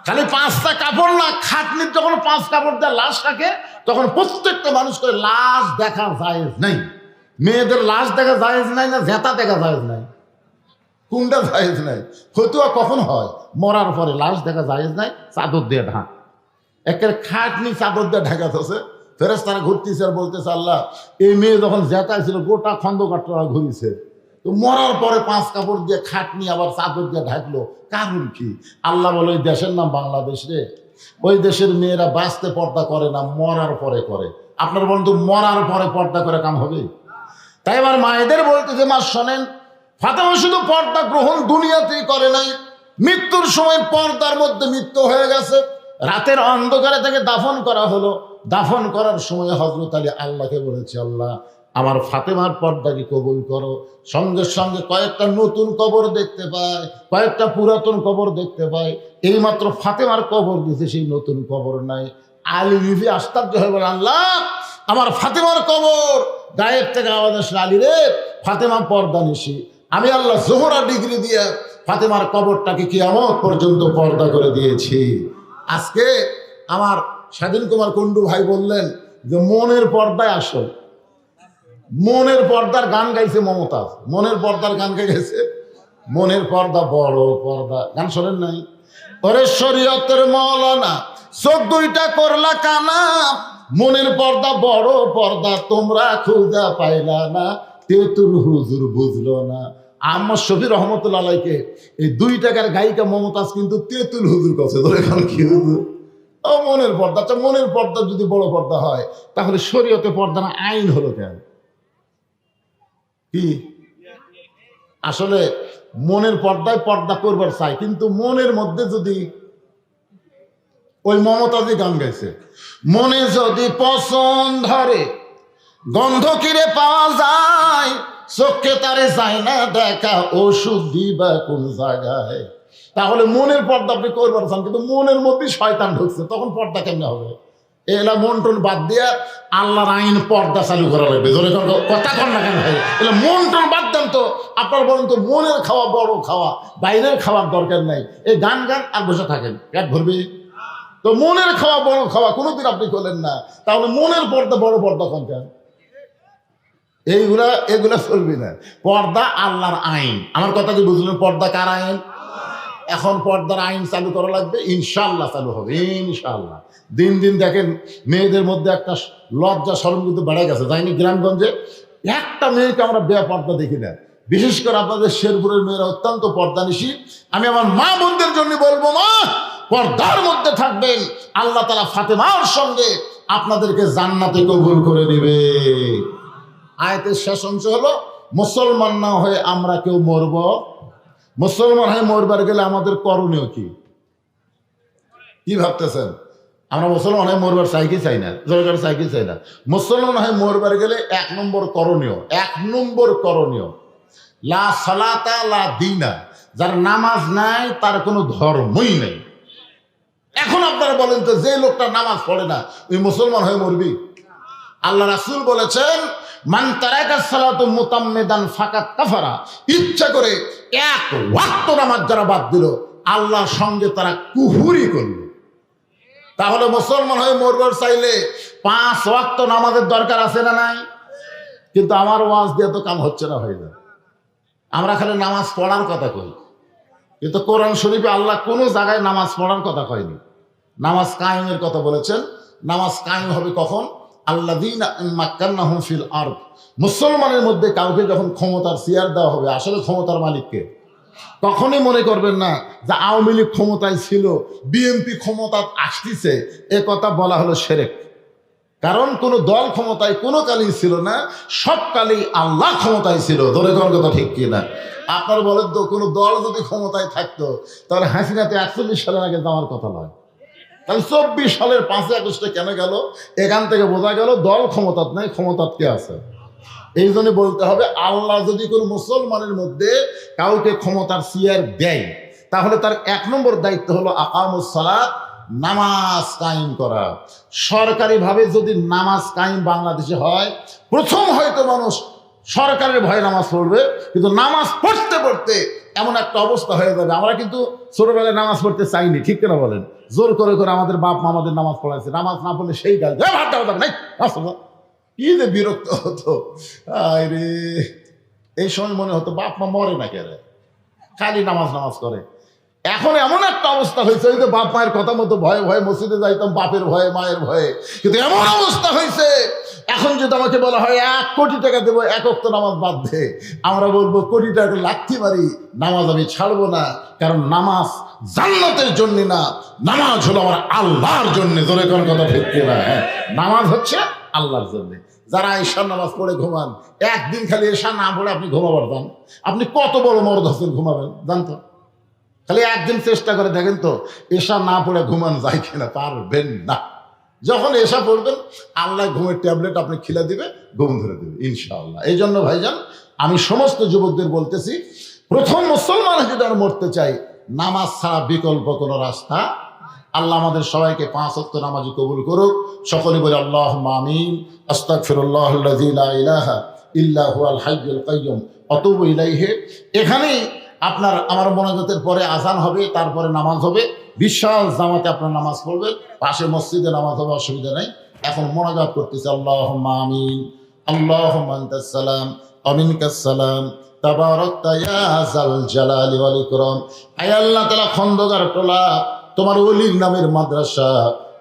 খালি 5টা কাপড় না, খাটনির যখন 5 কাপড় দেয় লাশ থাকে, তখন প্রত্যেকটা মানুষ করে লাশ দেখা জায়েজ নাই। মেয়েদের লাশ দেখা জায়েজ নাই না জেতা দেখা জায়েজ নাই? কোনটা জায়েজ নাই? ফতুয়া কখন হয়? মরার পরে লাশ দেখা জায়েজ নাই, চাদর দিয়ে ঢাক। একের খাটনি চাদর দিয়ে ঢাকা আছে। ফেরেশতারা ঘুরতেছে আর বলতেছে, আল্লাহ এই মেয়ে যখন জেতায় ছিল গোটা খন্দকাররা ঘুরিছে, তো মরার পরে 5 কাপড় দিয়ে খাটনি আবার চাদর দিয়ে ঢাকলো, কারণ কি? আল্লাহ বলে, ওই দেশের নাম বাংলাদেশ রে, ওই দেশের মেয়েরা বাঁচতে পর্দা করে না, মরার পরে করে। আপনার বন্ধু মরার পরে পর্দা করে কাম হবে? তাই আমার মায়েদের বলতেছে, মা শোনেন, ফাতেমা শুধু পর্দা গ্রহণ দুনিয়াতেই করে নাই, মৃত্যুর সময় পর্দার মধ্যে মৃত্যু হয়ে গেছে। রাতের অন্ধকারে তাকে দাফন করা হলো। দাফন করার সময় হযরত আলী আল্লাহকে বলেছে, আল্লাহ আমার ফাতেমার পর্দাকে কবুল করো। সঙ্গে সঙ্গে কয়েকটা নতুন কবর দেখতে পায়, কয়েকটা পুরাতন কবর দেখতে পায়। এইমাত্র ফাতেমার কবর দিয়েছে, সেই নতুন কবর নাই। আলী বিবি আশ্চর্য হয়ে বলে, আল্লাহ আমার ফাতেমার কবর। গায়েব থেকে আওয়াজ আসলে, আলী রে ফাতেমা পর্দা নিশি। আমি আল্লাহ জোহরা ডিগ্রি দিয়ে ফাতেমার কবরটাকে কিয়ামত পর্যন্ত পর্দা করে দিয়েছি। আজকে আমার স্বাধীন কুমার কুন্ডু ভাই বললেন যে মনের পর্দায় আসল। মনের পর্দার গান গাইছে মমতাজ, মনের পর্দার গান গাইছে। মনের পর্দা বড় পর্দা, গান শোনেন নাই? ওরে শরীয়তের মৌলানা চোখ দুইটা করলা কানা, মনের পর্দা বড় পর্দা তোমরা খুঁজা পাইলা না, তেতুল হুজুর বুঝলো না। আম্মা শফি রহমতুল্লাহ আলাইকে এই 2 টাকার গায়িকা মমতাজ কিন্তু তেতুল হুজুর কাছে ধরে, এখন কি হুজুর? ও মনের পর্দা। আচ্ছা মনের পর্দা যদি বড় পর্দা হয়, তাহলে শরীয়তে পর্দা না আইন হলো কেন? কি আসলে মনের পর্দায় পর্দা করবার চাই, কিন্তু মনের মধ্যে যদি ওই মমতাজি গান গাইছে, মনে যদি পছন্দ ধরে গন্ধ কিরে পাওয়া যায়, চোখে তারে যায় না দেখা, ওষুধ দিবা কোন জায়গায়। তাহলে মনের পর্দা আপনি করবার চান, কিন্তু মনের মধ্যে শয়তান ঢুকছে, তখন পর্দা কেমনে হবে? এলা মন টন বাদ দিয়া আল্লাহর আইন পর্দা চালু করা লাগবে। কথা কন না কেন ভাই? এলা মন টন বাদ দেন তো। আপনার বলেন তো মনের খাওয়া বড় খাওয়া, বাইরের খাওয়ার দরকার নাই। এই গান গান আর বসে থাকেন, পেট ভরবে। তো মনের খাওয়া বড় খাওয়া কোনোদিন আপনি করলেন না, তাহলে মনের পর্দা বড় পর্দা কোন কেন? এগুলা চলবি না। পর্দা আল্লাহর আইন। আমার কথা কি বুঝলেন? পর্দা কার আইন? এখন পর্দার আইন চালু করা লাগবে, ইনশাল্লাহ চালু হবে ইনশাল্লাহ। দিন দিন দেখেন মেয়েদের মধ্যে একটা লজ্জা শরম কিন্তু বেড়ে গেছে, যাইনি? গ্রামগঞ্জে একটা মেয়েকে আমরা বেপর্দা দেখি না। বিশেষ করে আপনাদের শেরপুরের মেয়েরা অত্যন্ত পর্দানিশী। আমি আমার মা বোনদের জন্য বলবো, মা পর্দার মধ্যে থাকবেন, আল্লাহ তাআলা ফাতেমার সঙ্গে আপনাদেরকে জান্নাতে কবুল করে নেবে। আয়াতের শেষ অংশ হলো, মুসলমান না হয়ে আমরা কেউ মরব। মুসলমান হয়ে মরবার গেলে আমাদের করণীয় কি? কি ভাবতেছেন? আমরা মুসলমান হয়ে মরবার চাই কি চাই না? জনগণ চাই কি চাই না? মুসলমান হয়ে মরবার গেলে 1 নম্বর করণীয় লা সালাতা লা দীনা। যার নামাজ নাই তার কোনো ধর্মই নেই। এখন আপনারা বলেন তো, যে লোকটা নামাজ পড়ে না ওই মুসলমান হয়ে মরবি? আল্লাহ রাসূল বলেছেন, মান তারাকা সালাতু মুতাম্মিদান ফাকাত কাফারা। ইচ্ছা করে 1 ওয়াক্ত নামাজ যারা বাদ দিল, আল্লাহর সঙ্গে তারা কুফরি করল। তাহলে মুসলমান হয়ে মরবার চাইলে 5 ওয়াক্ত নামাজের দরকার আছে না নাই? কিন্তু আমার ওয়াজ দিয়ে তো কাম হচ্ছে না, হয়ে যায়। আমরা খালি নামাজ পড়ার কথা কই, কিন্তু কোরআন শরীফে আল্লাহ কোনো জায়গায় নামাজ পড়ার কথা কয়নি। নামাজ কায়েমের কথা বলেছেন। নামাজ কায়েম হবে কখন? আল্লাযীনা মাক্কান্নাহুম ফিল আরদ। মুসলমানের মধ্যে কাউকে যখন ক্ষমতার চেয়ার দেওয়া হবে, আসলে ক্ষমতার মালিককে? কখনই মনে করবেন না যে আওয়ামী লীগ ক্ষমতায় ছিল, বিএনপি ক্ষমতা আসতেছে, এ কথা বলা হলো শিরক। কারণ কোন দল ক্ষমতায় কোনো কালেই ছিল না, সব কালেই আল্লাহ ক্ষমতায় ছিল। ধরে কোন কথা ঠিক কিনা? আপনার বলেন তো, কোনো দল যদি ক্ষমতায় থাকতো, তাহলে হাসিনাতে 41 সালের আগে যাওয়ার কথা নয়। তাহলে 24 সালের 5ই আগস্টে কেন গেল? এখান থেকে বোঝা গেল দল ক্ষমতাত নাই, ক্ষমতাত কে আছে। এই জন্য বলতে হবে, আল্লাহ যদি কোনো মুসলমানের মধ্যে কাউকে ক্ষমতার চেয়ার দেয়, তাহলে তার 1 নম্বর দায়িত্ব হলো আকামুস সালাত, নামাজ কায়েম করা। সরকারিভাবে যদি নামাজ কায়েম বাংলাদেশে হয়, প্রথম হয়তো মানুষ সরকারের ভয়ে নামাজ পড়বে, কিন্তু নামাজ পড়তে পড়তে এমন একটা অবস্থা হয়ে যাবে। আমরা কিন্তু ছোটবেলায় নামাজ পড়তে চাইনি, ঠিক কিনা বলেন? জোর করে করে আমাদের বাপ মা আমাদের নামাজ পড়াইছে। নামাজ না পড়লে সেই গাল, ভাত দেওয়া যাবে নাই, কি যে বিরক্ত হতো। আরে এই সময় মনে হতো বাপ মা মরে না কেন, খালি নামাজ করে। এখন এমন একটা অবস্থা হয়েছে, ওই যে বাপ মায়ের কথা মতো ভয়ে ভয়ে মসজিদে যাইতাম, বাপের ভয়ে মায়ের ভয়ে, কিন্তু এমন অবস্থা হয়েছে এখন যদি আমাকে বলা হয় 1 কোটি টাকা দেবো 1 ওয়াক্ত নামাজ বাদ দে, আমরা বলবো কোটি টাকা লাথি মারি, নামাজ আমি ছাড়বো না। কারণ নামাজ জান্নাতের জন্য না, নামাজ হলো আমার আল্লাহর জন্য। জোরে কোন কথা ঠিক কিনা? হ্যাঁ, নামাজ হচ্ছে আল্লাহর জন্য। যারা ঈশার নামাজ পড়ে ঘুমান, একদিন খালি ঈশা না পড়ে আপনি ঘুমাবার যান, আপনি কত বড় মরদ হোসেন ঘুমাবেন জানতো? খালি একদিন চেষ্টা করে দেখেন তো, ঈশা না পড়ে ঘুমান যায় কিনা? পারবেন না। যখন এসা পড়বেন আল্লাহ ঘুমের ট্যাবলেট আপনি খিলা দিবে, ঘুম ধরে দেবে ইনশাআল্লাহ। এই জন্য ভাইজান আমি সমস্ত যুবকদের বলতেছি, প্রথম মুসলমান যদি আমরা মরতে চাই, নামাজ ছাড়া বিকল্প কোনো রাস্তা। আল্লাহ আমাদের সবাইকে 5 ওয়াক্ত নামাজি কবুল করুক। সকলে বলে আল্লাহুম্মা আমিন। আস্তাগফিরুল্লাহাল্লাযী লা ইলাহা ইল্লা হুয়াল হাইয়ুল কাইয়্যুম ওয়া আতুবু ইলাইহি। এখানেই আপনার আমার মোনাজাতের পরে আজান হবে, তারপরে নামাজ হবে। বিশাল জামাতে আপনার নামাজ পড়বেন, পাশে মসজিদে নামাজ হবে, অসুবিধা নেই। এখন মোনাজাত করতেছে আল্লাহুম্মা আমিন। আল্লাহুম্মা আনতাস সালাম ওয়া মিনকাস সালাম তাবারাকতা ইয়া যাল জালালি ওয়াল ইকরাম। আয় আল্লাহ তাআলা, খন্দকার টোলা তোমার ওলির নামের মাদ্রাসা,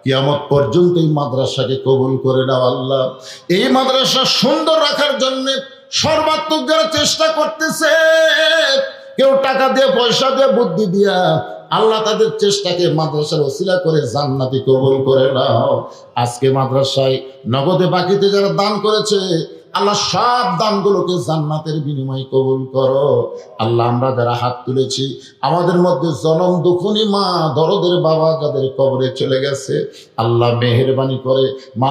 কিয়ামত পর্যন্ত এই মাদ্রাসাকে কবুল করে নাও আল্লাহ। এই মাদ্রাসা সুন্দর রাখার জন্য সর্বাত্মক যারা চেষ্টা করতেছে, কেউ টাকা দিয়ে, পয়সা দিয়ে, বুদ্ধি দিয়া, আল্লাহ তাদের চেষ্টাকে মাদ্রাসার ওসিলা করে জান্নাতি কবুল করে নাও। আজকে মাদ্রাসায় নগদে বাকিতে যারা দান করেছে, আল্লাহ সব দানগুলোকে জান্নাতের বিনিময়ে কবুল করো আল্লাহ। আমরা যারা হাত তুলেছি, আমাদের মধ্যে জনম দুঃখনী মা, দরদের বাবা যাদের কবরে চলে গেছে, আল্লাহ মেহেরবানি করে মা